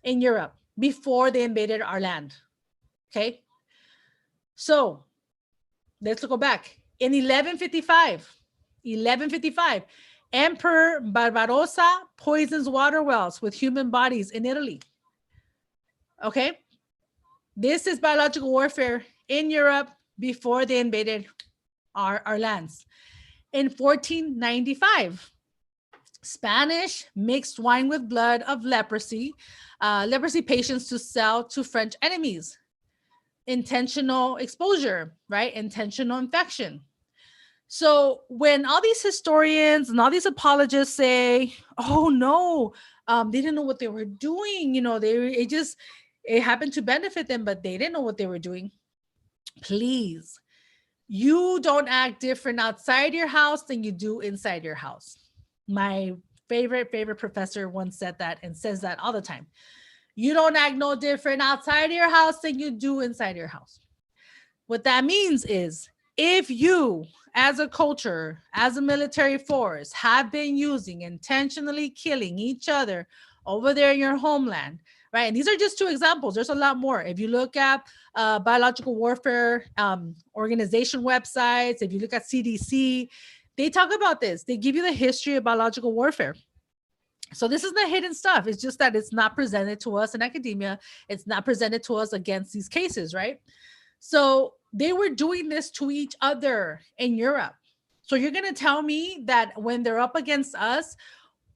in Europe before they invaded our land, okay? So let's go back. In 1155, Emperor Barbarossa poisons water wells with human bodies in Italy, okay? This is biological warfare in Europe before they invaded our lands. In 1495, Spanish mixed wine with blood of leprosy patients to sell to French enemies. Intentional exposure, right? Intentional infection. So when all these historians and all these apologists say, "Oh no, they didn't know what they were doing," it happened to benefit them, but they didn't know what they were doing. Please, you don't act different outside your house than you do inside your house. My favorite professor once said that and says that all the time. You don't act no different outside your house than you do inside your house. What that means is if you, as a culture, as a military force, have been using intentionally killing each other over there in your homeland, right? And these are just two examples. There's a lot more. If you look at biological warfare organization websites, if you look at CDC, they talk about this. They give you the history of biological warfare. So this is the hidden stuff. It's just that it's not presented to us in academia. It's not presented to us against these cases, right? So they were doing this to each other in Europe. So you're going to tell me that when they're up against us,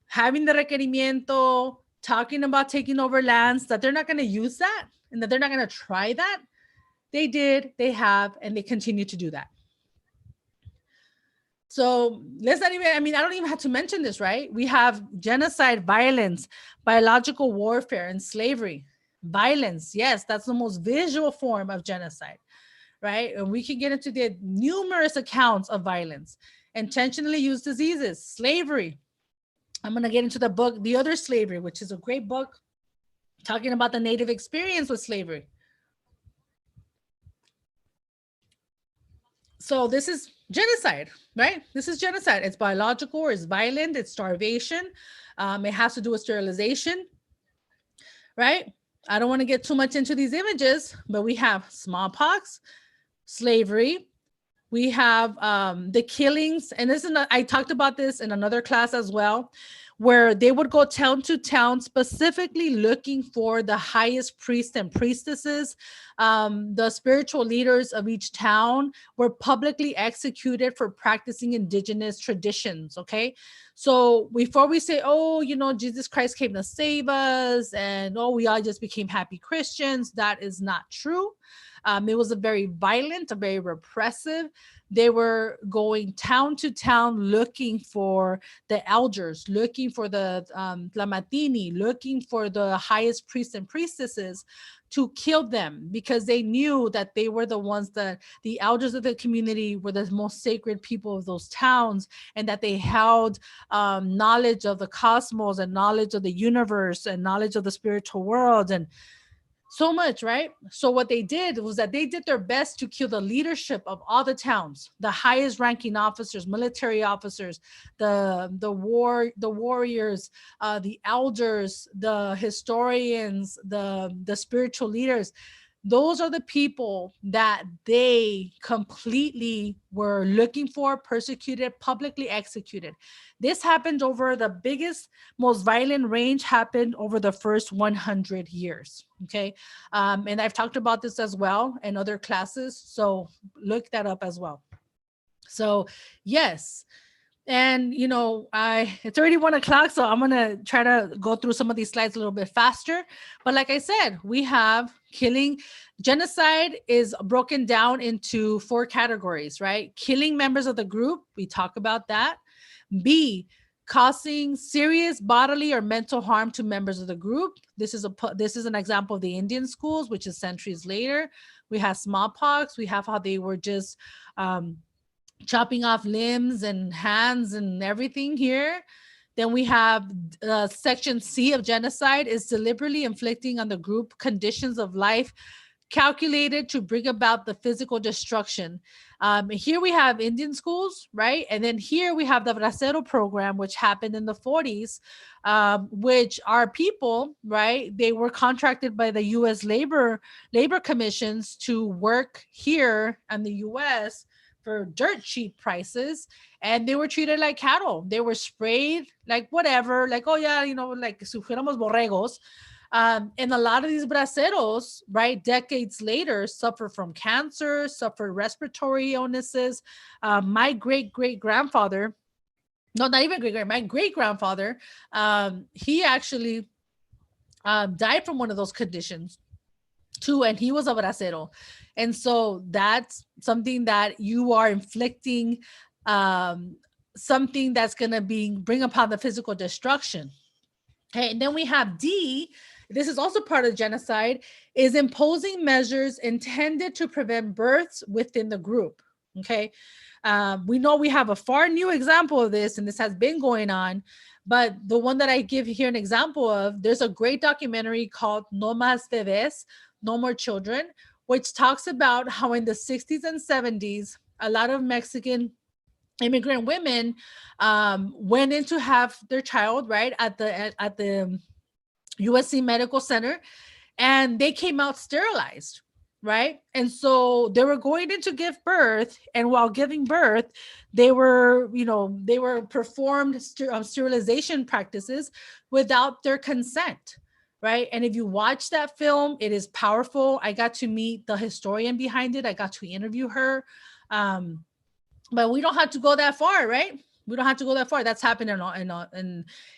having the requerimiento, talking about taking over lands, that they're not going to use that and that they're not going to try that? They did, they have, and they continue to do that. So let's not even, I mean, I don't even have to mention this, right? We have genocide, violence, biological warfare, and slavery. Violence, yes, that's the most visual form of genocide, right? And we can get into the numerous accounts of violence, intentionally used diseases, slavery. I'm going to get into the book, The Other Slavery, which is a great book talking about the Native experience with slavery. So this is genocide, right? This is genocide. It's biological, it's violent, it's starvation. It has to do with sterilization, right? I don't want to get too much into these images, but we have smallpox, slavery. We have the killings. And this is I talked about this in another class as well, where they would go town to town specifically looking for the highest priests and priestesses. The spiritual leaders of each town were publicly executed for practicing indigenous traditions, okay? So before we say, oh, you know, Jesus Christ came to save us and, oh, we all just became happy Christians, that is not true. It was a very violent, a very repressive. They were going town to town looking for the elders, looking for the Tlamatini, looking for the highest priests and priestesses to kill them, because they knew that they were the ones that the elders of the community were the most sacred people of those towns, and that they held knowledge of the cosmos and knowledge of the universe and knowledge of the spiritual world and so much, right? So what they did was that they did their best to kill the leadership of all the towns, the highest ranking officers, military officers, the warriors, the elders, the historians, the spiritual leaders. Those are the people that they completely were looking for, persecuted, publicly executed. This happened over the biggest, most violent range happened over the first 100 years. Okay. And I've talked about this as well in other classes. So look that up as well. So yes. And you know, it's already 1 o'clock, so I'm gonna try to go through some of these slides a little bit faster. But like I said, we have killing. Genocide is broken down into 4 categories, right? Killing members of the group, we talk about that. B, causing serious bodily or mental harm to members of the group. This is an example of the Indian schools, which is centuries later. We have smallpox. We have how they were just chopping off limbs and hands and everything here. Then we have section C of genocide is deliberately inflicting on the group conditions of life calculated to bring about the physical destruction. Here we have Indian schools, right? And then here we have the Bracero program, which happened in the 40s, which are people, right? They were contracted by the U.S. labor commissions to work here in the U.S. for dirt cheap prices, and they were treated like cattle. They were sprayed like whatever, like, oh yeah, you know, like si fuéramos borregos. And a lot of these braceros, right, decades later, suffer from cancer, suffer respiratory illnesses. My great-great-grandfather, no, not even my great-grandfather, he actually died from one of those conditions too, and he was a bracero. And so that's something that you are inflicting something that's going to bring upon the physical destruction. Okay, and then we have D, this is also part of genocide, is imposing measures intended to prevent births within the group. Okay, we know we have a far new example of this, and this has been going on, but the one that I give here an example of, there's a great documentary called No Más Bebés, No More Children, which talks about how in the 60s and 70s, a lot of Mexican immigrant women went in to have their child, right, at the USC Medical Center, and they came out sterilized, right? And so they were going in to give birth, and while giving birth, they were performed sterilization practices without their consent, right? And if you watch that film, it is powerful. I got to meet the historian behind it. I got to interview her. But we don't have to go that far, right? We don't have to go that far. That's happened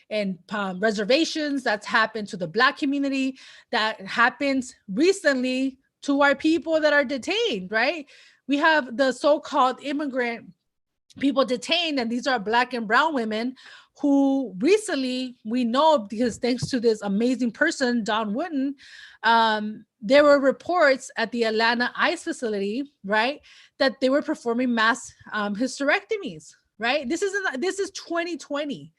in reservations. That's happened to the Black community. That happens recently to our people that are detained, right? We have the so-called immigrant people detained, and these are Black and brown women who recently, we know, because thanks to this amazing person, Don Wooden, there were reports at the Atlanta ICE facility, right, that they were performing mass hysterectomies, right? This is 2020.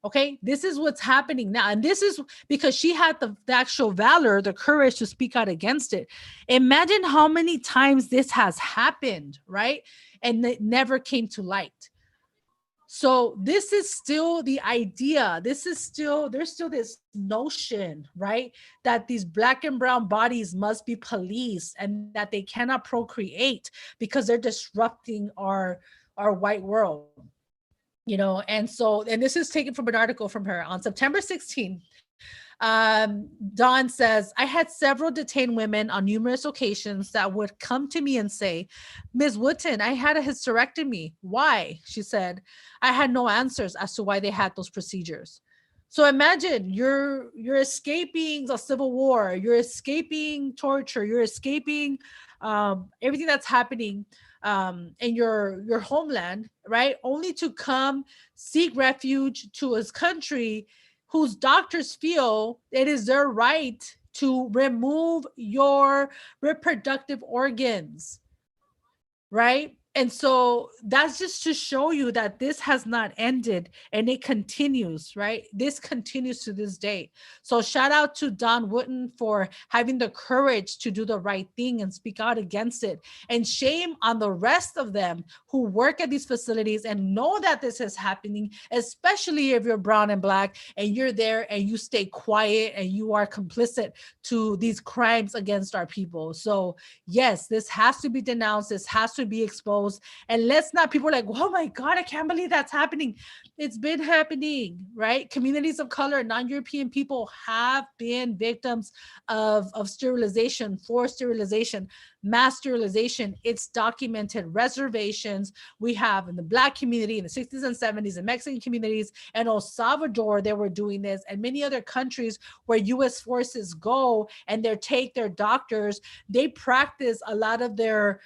Okay, this is what's happening now. And this is because she had the actual valor, the courage to speak out against it. Imagine how many times this has happened, right? And it never came to light. So this is still the idea. There's still this notion, right, that these Black and brown bodies must be policed and that they cannot procreate because they're disrupting our white world. And this is taken from an article from her on September 16th. Dawn says, I had several detained women on numerous occasions that would come to me and say, Ms. Wooten, I had a hysterectomy. Why? She said, I had no answers as to why they had those procedures. So imagine you're escaping the civil war, you're escaping torture, you're escaping everything that's happening in your homeland, right? Only to come seek refuge to his country whose doctors feel it is their right to remove your reproductive organs, right? And so that's just to show you that this has not ended and it continues, right? This continues to this day. So shout out to Don Wooten for having the courage to do the right thing and speak out against it. And shame on the rest of them who work at these facilities and know that this is happening, especially if you're brown and Black and you're there and you stay quiet and you are complicit to these crimes against our people. So yes, this has to be denounced. This has to be exposed. And let's not, people are like, oh my God, I can't believe that's happening. It's been happening, right? Communities of color, non-European people have been victims of sterilization, forced sterilization, mass sterilization. It's documented. Reservations we have in the Black community in the 60s and 70s, in Mexican communities, and El Salvador, they were doing this, and many other countries where U.S. forces go and they take their doctors, they practice a lot of their,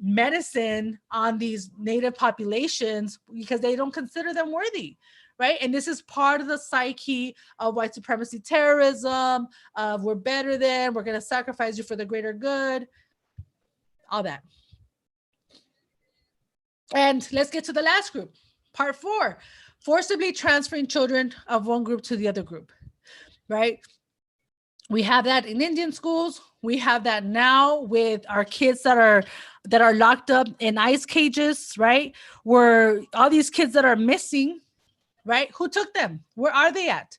medicine on these Native populations because they don't consider them worthy. Right. And this is part of the psyche of white supremacy terrorism, of we're better than, we're going to sacrifice you for the greater good, all that. And let's get to the last group, part 4, forcibly transferring children of one group to the other group. Right. We have that in Indian schools. We have that now with our kids that are locked up in ICE cages, right? Where all these kids that are missing, right? Who took them? Where are they at?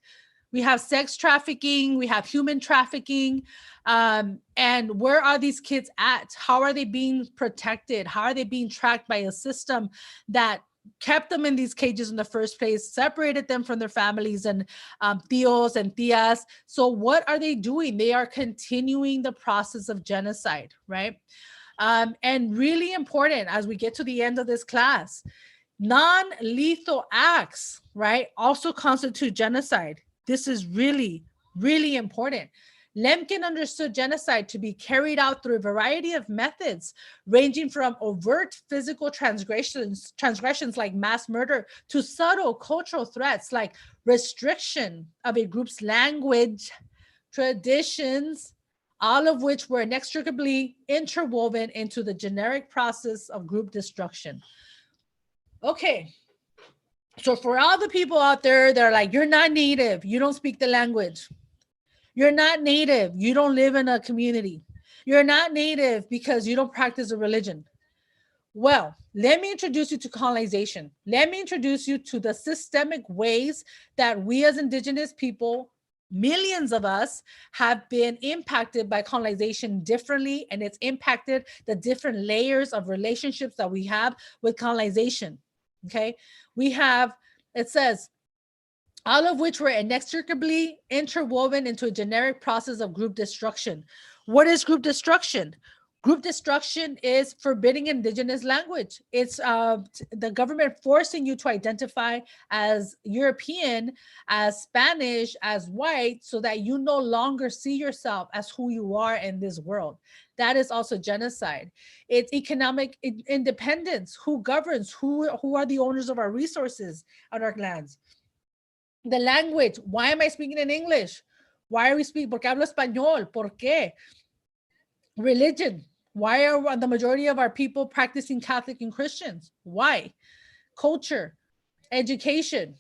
We have sex trafficking, we have human trafficking. And where are these kids at? How are they being protected? How are they being tracked by a system that kept them in these cages in the first place, separated them from their families and tios and tias? So what are they doing? They are continuing the process of genocide, right? And really important as we get to the end of this class, non-lethal acts, right, also constitute genocide. This is really, really important. Lemkin understood genocide to be carried out through a variety of methods, ranging from overt physical transgressions like mass murder to subtle cultural threats like restriction of a group's language, traditions, all of which were inextricably interwoven into the generic process of group destruction. Okay, so for all the people out there that are like, you're not native, you don't speak the language. You're not native, you don't live in a community. You're not native because you don't practice a religion. Well, let me introduce you to colonization. Let me introduce you to the systemic ways that we as Indigenous people, millions of us, have been impacted by colonization differently, and it's impacted the different layers of relationships that we have with colonization. Okay, we have, it says, all of which were inextricably interwoven into a generic process of group destruction. What is group destruction? Group destruction is forbidding Indigenous language. It's the government forcing you to identify as European, as Spanish, as white, so that you no longer see yourself as who you are in this world. That is also genocide. It's economic independence. Who governs? Who are the owners of our resources on our lands? The language. Why am I speaking in English? Why are we speaking? Porque hablo español. ¿Por qué? Religion. Why are the majority of our people practicing Catholic and Christians? Why? Culture, education.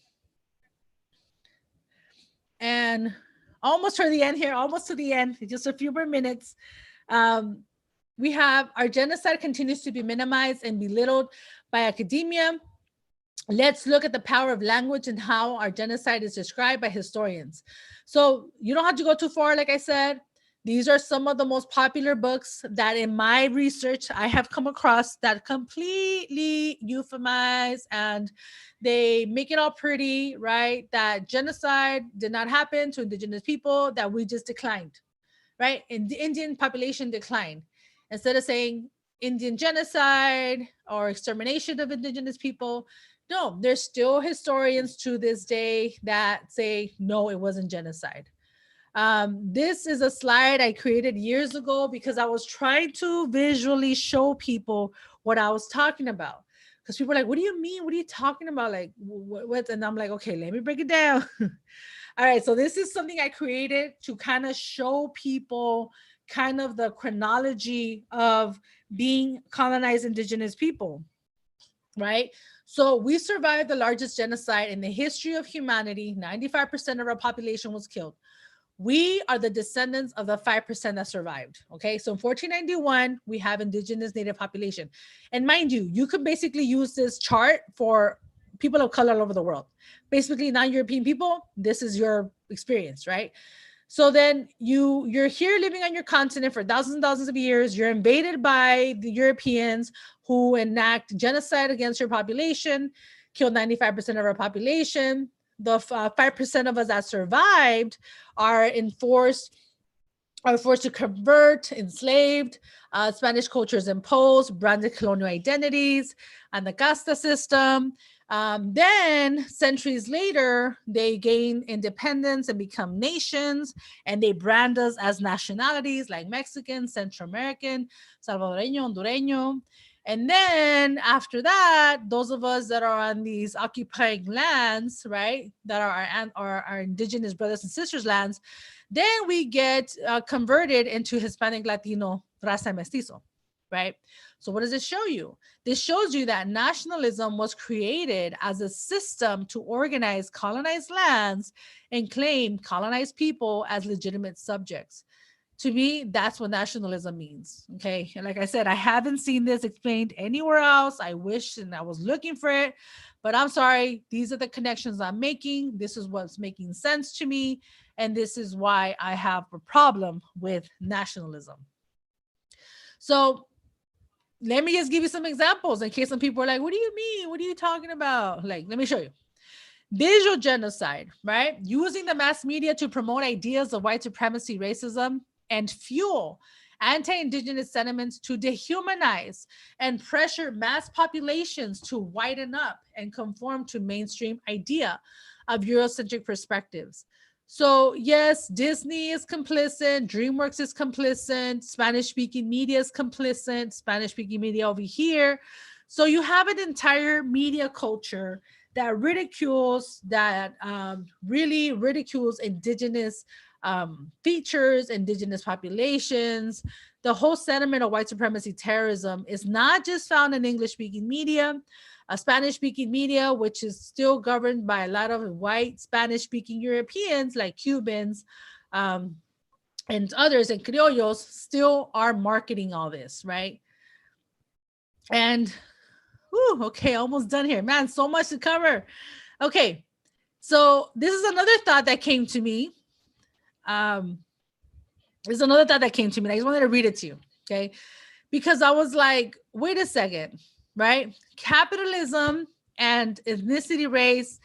And almost to the end here, almost to the end, just a few more minutes. We have our genocide continues to be minimized and belittled by academia. Let's look at the power of language and how our genocide is described by historians. So you don't have to go too far, like I said. These are some of the most popular books that in my research I have come across that completely euphemize and they make it all pretty, right? That genocide did not happen to Indigenous people, that we just declined, right? And the Indian population declined. Instead of saying Indian genocide or extermination of Indigenous people, no, there's still historians to this day that say, no, it wasn't genocide. This is a slide I created years ago because I was trying to visually show people what I was talking about. Because people are like, what do you mean? What are you talking about? Like, what? And I'm like, okay, let me break it down. All right, so this is something I created to kind of show people kind of the chronology of being colonized Indigenous people, right? So we survived the largest genocide in the history of humanity. 95% of our population was killed. We are the descendants of the 5% that survived. Okay, so in 1491, we have Indigenous native population. And mind you, you can basically use this chart for people of color all over the world. Basically, non-European people, this is your experience, right? So then you're here living on your continent for thousands and thousands of years. You're invaded by the Europeans who enact genocide against your population, kill 95% of our population. The 5% of us that survived are forced to convert, enslaved, Spanish culture is imposed, branded colonial identities, and the casta system. Then centuries later, they gain independence and become nations, and they brand us as nationalities like Mexican, Central American, Salvadoreño, Hondureño. And then after that, those of us that are on these occupying lands, right, that are our Indigenous brothers and sisters lands, then we get converted into Hispanic, Latino, raza mestizo, right? So what does this show you? This shows you that nationalism was created as a system to organize colonized lands and claim colonized people as legitimate subjects. To me, that's what nationalism means. Okay. And like I said, I haven't seen this explained anywhere else. I wish and I was looking for it, but I'm sorry. These are the connections I'm making. This is what's making sense to me. And this is why I have a problem with nationalism. So let me just give you some examples in case some people are like, what do you mean? What are you talking about? Like, let me show you. Visual genocide, right? Using the mass media to promote ideas of white supremacy, racism, and fuel anti-Indigenous sentiments to dehumanize and pressure mass populations to whiten up and conform to mainstream idea of Eurocentric perspectives. So yes, Disney is complicit, DreamWorks is complicit, Spanish-speaking media is complicit, Spanish-speaking media over here. So you have an entire media culture that ridicules, that really ridicules indigenous features, indigenous populations. The whole sentiment of white supremacy terrorism is not just found in English-speaking media, Spanish-speaking media, which is still governed by a lot of white Spanish-speaking Europeans like Cubans and others, and criollos still are marketing all this, right? And, okay, almost done here. Man, so much to cover. Okay, so this is another thought that came to me. I just wanted to read it to you, okay? Because I was like, wait a second, right? Capitalism and ethnicity, race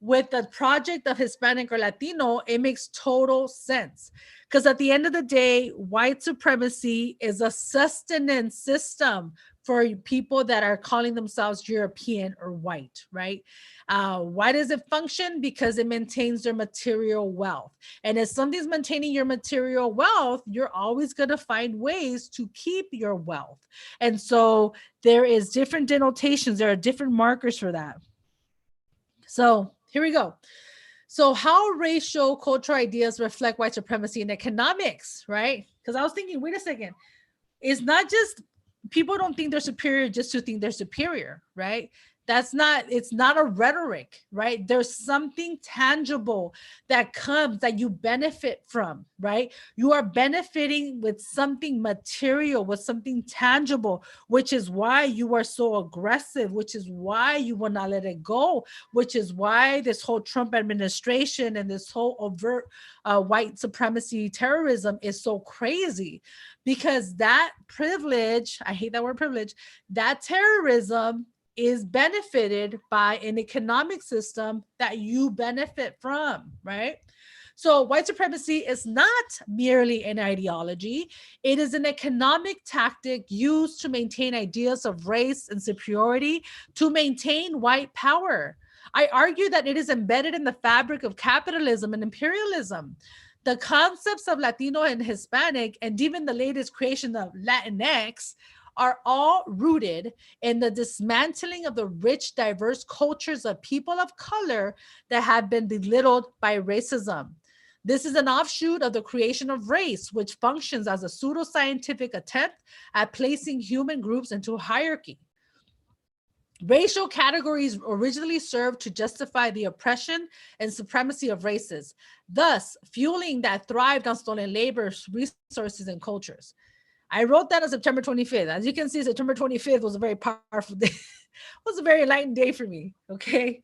with the project of Hispanic or Latino, it makes total sense. Because at the end of the day, white supremacy is a sustenance system for people that are calling themselves European or white, right? Why does it function? Because it maintains their material wealth. And if something's maintaining your material wealth, you're always going to find ways to keep your wealth. And so there is different denotations. There are different markers for that. So here we go. So how racial cultural ideas reflect white supremacy in economics, right? Because I was thinking, wait a second, it's not just people don't think they're superior just to think they're superior, right? It's not a rhetoric, right? There's something tangible that comes that you benefit from, right? You are benefiting with something material, with something tangible, which is why you are so aggressive, which is why you will not let it go, which is why this whole Trump administration and this whole overt white supremacy terrorism is so crazy, because that privilege, I hate that word privilege, that terrorism is benefited by an economic system that you benefit from, right? So white supremacy is not merely an ideology. It is an economic tactic used to maintain ideas of race and superiority, to maintain white power. I argue that it is embedded in the fabric of capitalism and imperialism. The concepts of Latino and Hispanic, and even the latest creation of Latinx, are all rooted in the dismantling of the rich, diverse cultures of people of color that have been belittled by racism. This is an offshoot of the creation of race, which functions as a pseudoscientific attempt at placing human groups into hierarchy. Racial categories originally served to justify the oppression and supremacy of races, thus fueling that thrived on stolen labor, resources, and cultures. I wrote that on September 25th. As you can see, September 25th was a very powerful day. It was a very enlightened day for me, okay?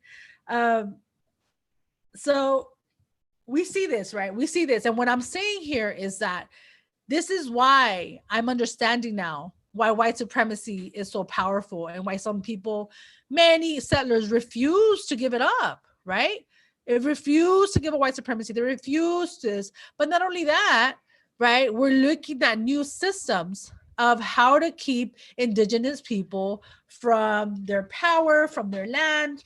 So we see this, right? We see this. And what I'm saying here is that this is why I'm understanding now why white supremacy is so powerful, and why some people, many settlers, refuse to give it up, right? They refuse to give up white supremacy. They refuse this. But not only that, right? We're looking at new systems of how to keep indigenous people from their power, from their land.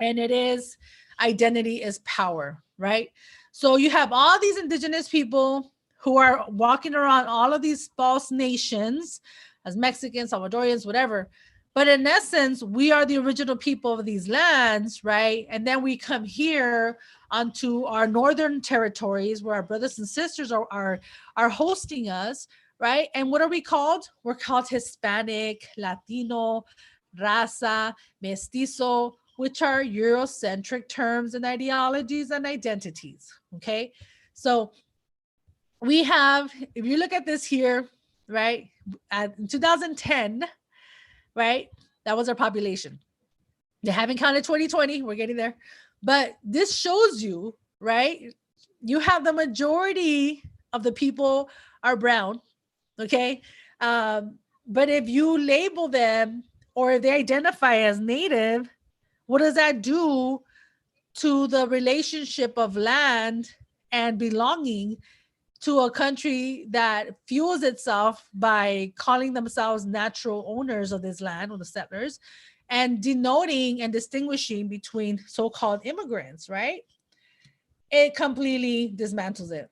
And it is identity is power, right? So you have all these indigenous people who are walking around all of these false nations as Mexicans, Salvadorians, whatever. But in essence, we are the original people of these lands, right? And then we come here onto our northern territories where our brothers and sisters are hosting us, right? And what are we called? We're called Hispanic, Latino, raza, mestizo, which are Eurocentric terms and ideologies and identities, okay? So we have, if you look at this here, right, in 2010, right, that was our population. They haven't counted 2020, we're getting there. But this shows you, right, you have the majority of the people are brown, okay? But if you label them or if they identify as native, what does that do to the relationship of land and belonging to a country that fuels itself by calling themselves natural owners of this land, or the settlers, and denoting and distinguishing between so-called immigrants, right? it completely dismantles it.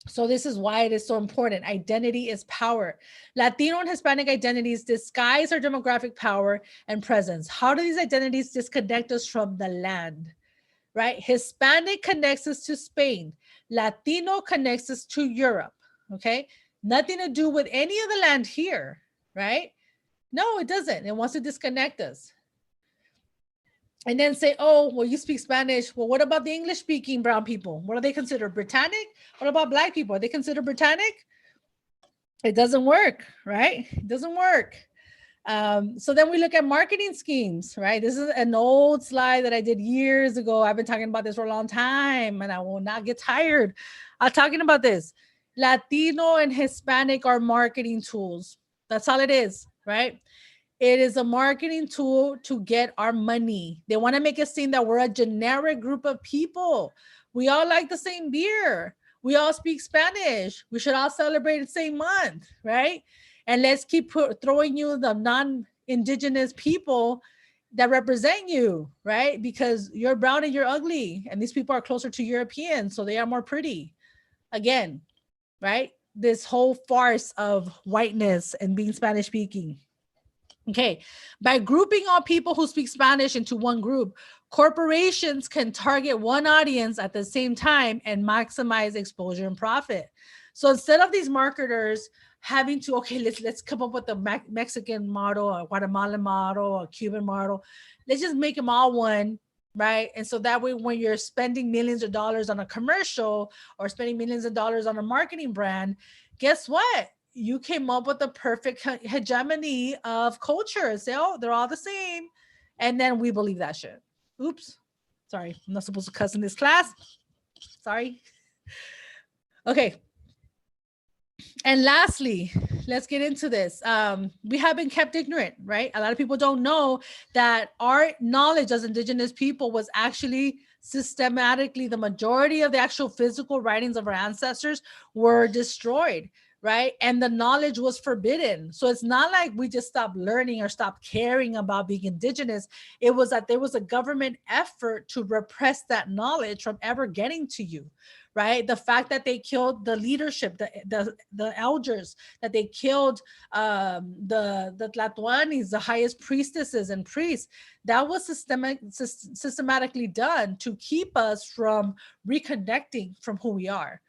So this is why it is so important. Identity is power. Latino and Hispanic identities disguise our demographic power and presence. How do these identities disconnect us from the land? Right? Hispanic connects us to Spain. Latino connects us to Europe. Okay? Nothing to do with any of the land here, right? No, it doesn't. It wants to disconnect us. And then say, oh, well, you speak Spanish. Well, what about the English speaking brown people? What are they considered? Britannic? What about Black people? Are they considered Britannic? It doesn't work, right? It doesn't work. So then we look at marketing schemes, right? This is an old slide that I did years ago. I've been talking about this for a long time and I will not get tired of talking about this. Latino and Hispanic are marketing tools. That's all it is, right? It is a marketing tool to get our money. They want to make it seem that we're a generic group of people. We all like the same beer. We all speak Spanish. We should all celebrate the same month, right? And let's keep throwing you the non-Indigenous people that represent you, right? Because you're brown and you're ugly. And these people are closer to Europeans, so they are more pretty. Again, right? This whole farce of whiteness and being Spanish speaking. Okay, by grouping all people who speak Spanish into one group, corporations can target one audience at the same time and maximize exposure and profit. So instead of these marketers having to, okay, let's come up with a Mexican model, a Guatemalan model, a Cuban model, let's just make them all one, right? And so that way, when you're spending millions of dollars on a commercial or spending millions of dollars on a marketing brand, guess what? You came up with the perfect hegemony of culture. Say, oh, they're all the same. And then we believe that shit. Oops. Sorry, I'm not supposed to cuss in this class. Sorry. Okay. And lastly, let's get into this. We have been kept ignorant, right? A lot of people don't know that our knowledge as Indigenous people was actually systematically, the majority of the actual physical writings of our ancestors were destroyed, right? And the knowledge was forbidden. So it's not like we just stopped learning or stopped caring about being Indigenous. It was that there was a government effort to repress that knowledge from ever getting to you, right? The fact that they killed the leadership, the elders, that they killed the Tlatoanis, the highest priestesses and priests, that was systematically done to keep us from reconnecting from who we are.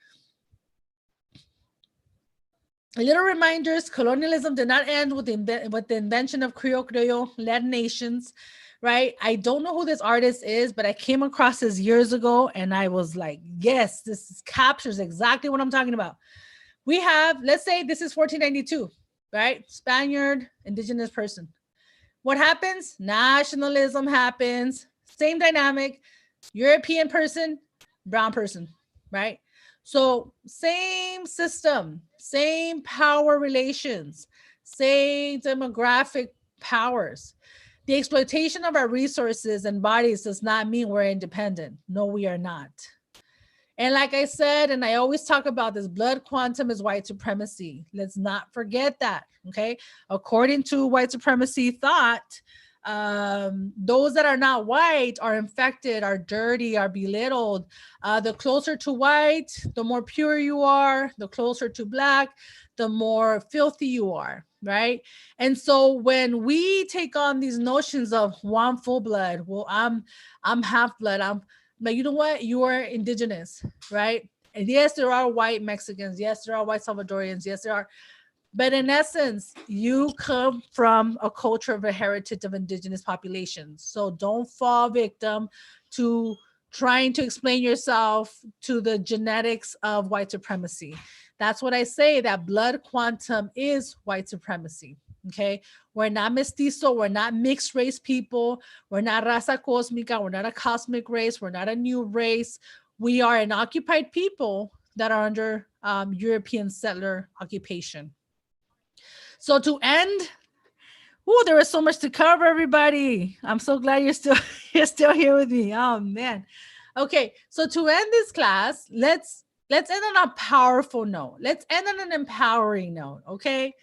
Little reminders, colonialism did not end with the invention of Creole-led nations, right? I don't know who this artist is, but I came across this years ago and I was like, yes, this captures exactly what I'm talking about. We have, let's say this is 1492, right? Spaniard, Indigenous person. What happens? Nationalism happens. Same dynamic. European person, brown person, right? So same system, same power relations, same demographic powers. The exploitation of our resources and bodies does not mean we're independent. No, we are not. And like I said, and I always talk about this, blood quantum is white supremacy. Let's not forget that, okay? According to white supremacy thought, those that are not white are infected, are dirty, are belittled. The closer to white, the more pure you are. The closer to black, the more filthy you are, right? And so when we take on these notions of, well, I'm full blood, well, I'm half blood, I'm like, you know what? You are Indigenous, right? And yes, there are white Mexicans. Yes, there are white Salvadorians. Yes, there are. But in essence, you come from a culture of a heritage of Indigenous populations. So don't fall victim to trying to explain yourself to the genetics of white supremacy. That's what I say, that blood quantum is white supremacy. Okay, we're not mestizo, we're not mixed race people, we're not raza cósmica, we're not a cosmic race, we're not a new race. We are an occupied people that are under European settler occupation. So to end, there was so much to cover, everybody. I'm so glad you're still here with me. Oh man. Okay, so to end this class, let's end on a powerful note. Let's end on an empowering note, okay?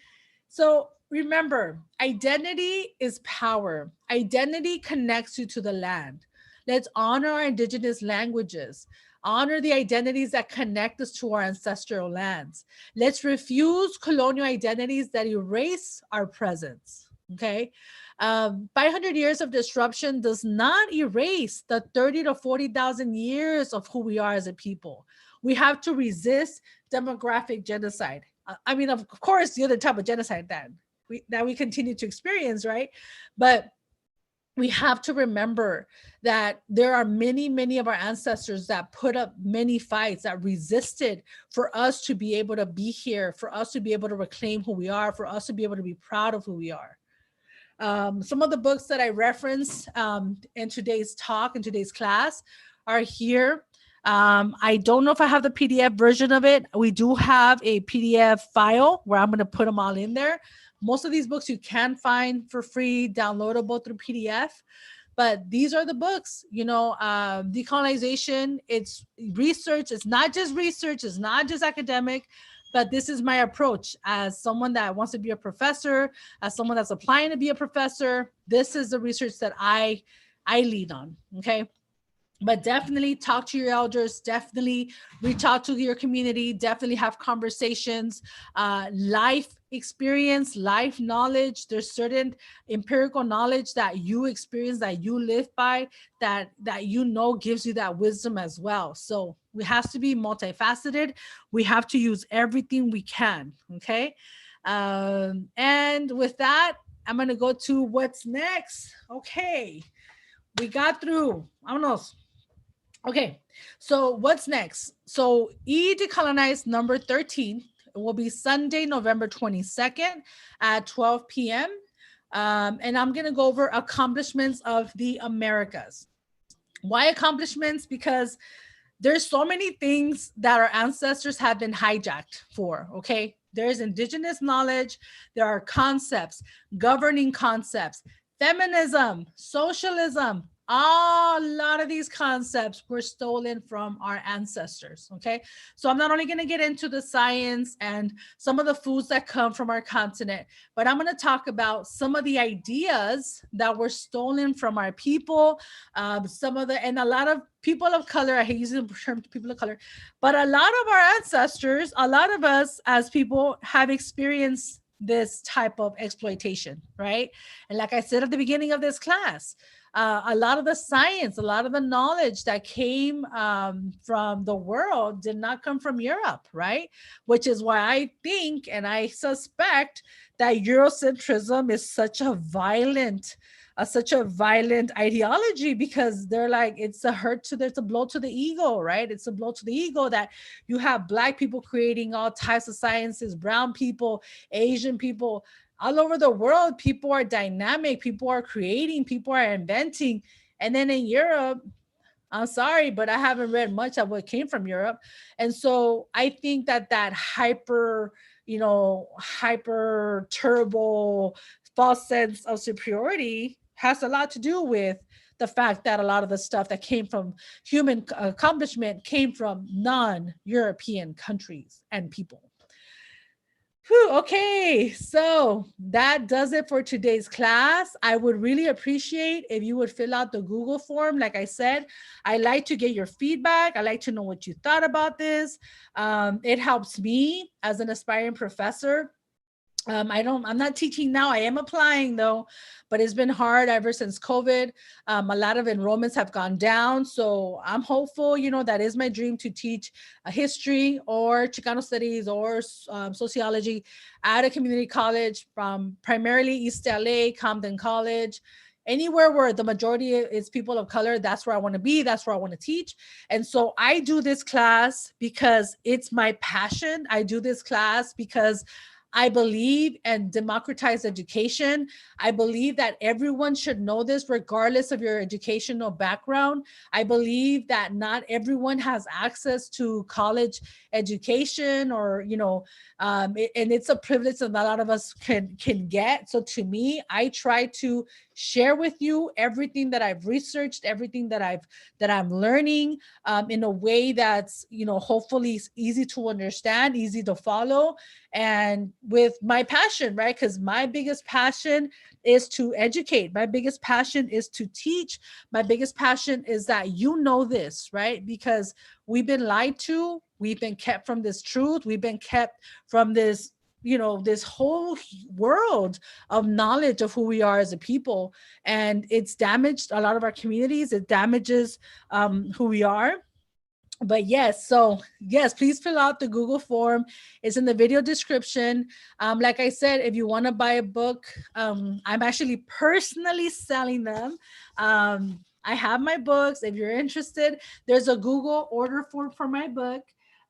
So remember, identity is power. Identity connects you to the land. Let's honor our Indigenous languages. honor the identities that connect us to our ancestral lands. Let's refuse colonial identities that erase our presence. Okay. 500 years of disruption does not erase the 30 to 40,000 years of who we are as a people. We have to resist demographic genocide. I mean, of course, the other type of genocide that we continue to experience, right? But we have to remember that there are many of our ancestors that put up many fights, that resisted for us to be able to be here, for us to be able to reclaim who we are, for us to be able to be proud of who we are. Some of the books that I referenced in today's talk, in today's class, are here. I don't know if I have the PDF version of it. We do have a PDF file where I'm going to put them all in there. Most of these books you can find for free, downloadable through PDF. But these are the books, you know, decolonization, it's research. It's not just research. It's not just academic. But this is my approach as someone that wants to be a professor, as someone that's applying to be a professor. This is the research that I lead on, okay? But definitely talk to your elders, definitely reach out to your community, definitely have conversations, life experience, life knowledge. There's certain empirical knowledge that you experience, that you live by, that you know gives you that wisdom as well. So we have to be multifaceted. We have to use everything we can, okay? And with that, I'm gonna go to what's next. Okay, we got through, vámonos. Okay, so what's next? So E-Decolonize number 13 will be Sunday, November 22nd at 12 p.m. And I'm going to go over accomplishments of the Americas. Why accomplishments? Because there's so many things that our ancestors have been hijacked for, okay? There's indigenous knowledge, there are concepts, governing concepts, feminism, socialism. A lot of these concepts were stolen from our ancestors, okay? So I'm not only going to get into the science and some of the foods that come from our continent, but I'm going to talk about some of the ideas that were stolen from our people, and a lot of people of color. I hate using the term people of color, but a lot of our ancestors, a lot of us as people have experienced this type of exploitation, right? And like I said at the beginning of this class, a lot of the science, a lot of the knowledge that came from the world did not come from Europe, right? Which is why I think and I suspect that Eurocentrism is such a violent ideology, because they're like, it's a blow to the ego, right? It's a blow to the ego that you have Black people creating all types of sciences, brown people, Asian people, all over the world. People are dynamic, people are creating, people are inventing. And then in Europe, I'm sorry, but I haven't read much of what came from Europe. And so I think that hyper turbo false sense of superiority has a lot to do with the fact that a lot of the stuff that came from human accomplishment came from non-European countries and people. Whew, okay, so that does it for today's class. I would really appreciate if you would fill out the Google form. Like I said, I like to get your feedback. I like to know what you thought about this. It helps me as an aspiring professor. I'm not teaching now. I am applying though, but it's been hard ever since COVID. A lot of enrollments have gone down. So I'm hopeful, that is my dream, to teach history or Chicano studies or sociology at a community college, from primarily East LA, Compton College, anywhere where the majority is people of color. That's where I want to be. That's where I want to teach. And so I do this class because it's my passion. I do this class because I believe in democratized education. I believe that everyone should know this regardless of your educational background. I believe that not everyone has access to college education, or, and it's a privilege that a lot of us can get. So to me, I try to share with you everything that I've researched, everything that I'm learning, in a way that's, hopefully easy to understand, easy to follow. And with my passion, right? Because my biggest passion is to educate. My biggest passion is to teach. My biggest passion is that you know this, right? Because we've been lied to. We've been kept from this truth. We've been kept from this, this whole world of knowledge of who we are as a people. And it's damaged a lot of our communities. It damages who we are. But yes, so yes, please fill out the Google form. It's in the video description. Like I said, if you want to buy a book, I'm actually personally selling them. I have my books. If you're interested, there's a Google order form for my book.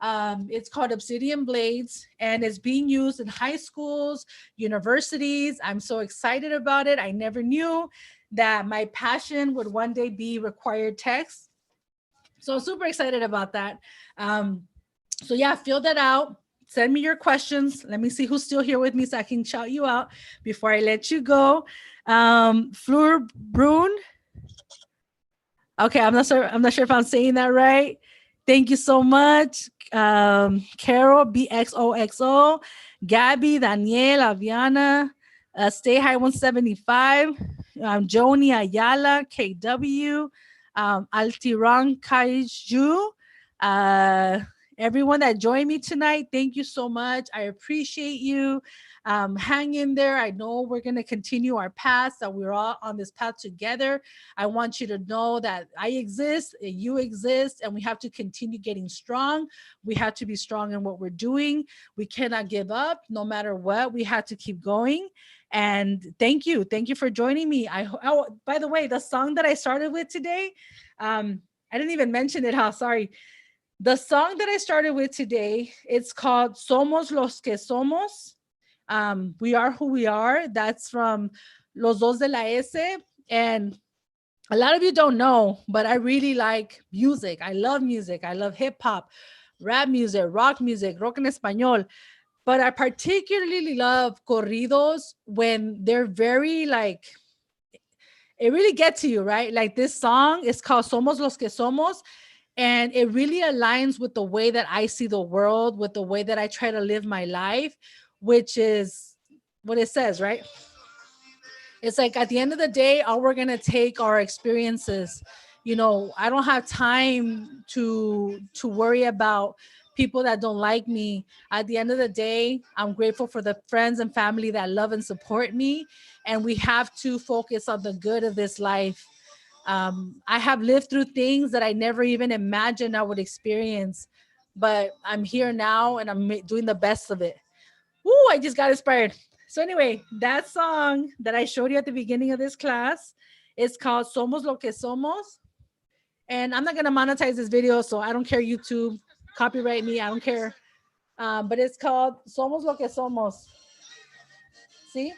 It's called Obsidian Blades, and it's being used in high schools, universities. I'm so excited about it. I never knew that my passion would one day be required text. So super excited about that. So yeah, fill that out. Send me your questions. Let me see who's still here with me so I can shout you out before I let you go. Fleur Brune. Okay, I'm not sure if I'm saying that right. Thank you so much. Carol BXOXO, Gabby, Danielle, Aviana, Stay High 175, Joni Ayala, KW, Altiran Kaiju, everyone that joined me tonight, thank you so much. I appreciate you. Hang in there. I know we're going to continue our path, that we're all on this path together. I want you to know that I exist, you exist, and we have to continue getting strong. We have to be strong in what we're doing. We cannot give up no matter what. We have to keep going. And thank you for joining me. By the way, the song that I started with today, I didn't even mention it. Sorry. The song that I started with today, it's called Somos los que somos. We are who we are. That's from Los Dos de la S. And a lot of you don't know, but I really like music. I love music. I love hip hop, rap music, rock en español. But I particularly love corridos when they're very like, it really gets to you, right? Like this song is called Somos los que somos. And it really aligns with the way that I see the world, with the way that I try to live my life, which is what it says, right? It's like at the end of the day, all we're going to take are experiences. I don't have time to worry about people that don't like me. At the end of the day, I'm grateful for the friends and family that love and support me. And we have to focus on the good of this life. I have lived through things that I never even imagined I would experience, but I'm here now and I'm doing the best of it. Ooh, I just got inspired. So anyway, that song that I showed you at the beginning of this class is called Somos lo que somos. And I'm not going to monetize this video, so I don't care, YouTube, copyright me, I don't care. But it's called Somos lo que somos. See?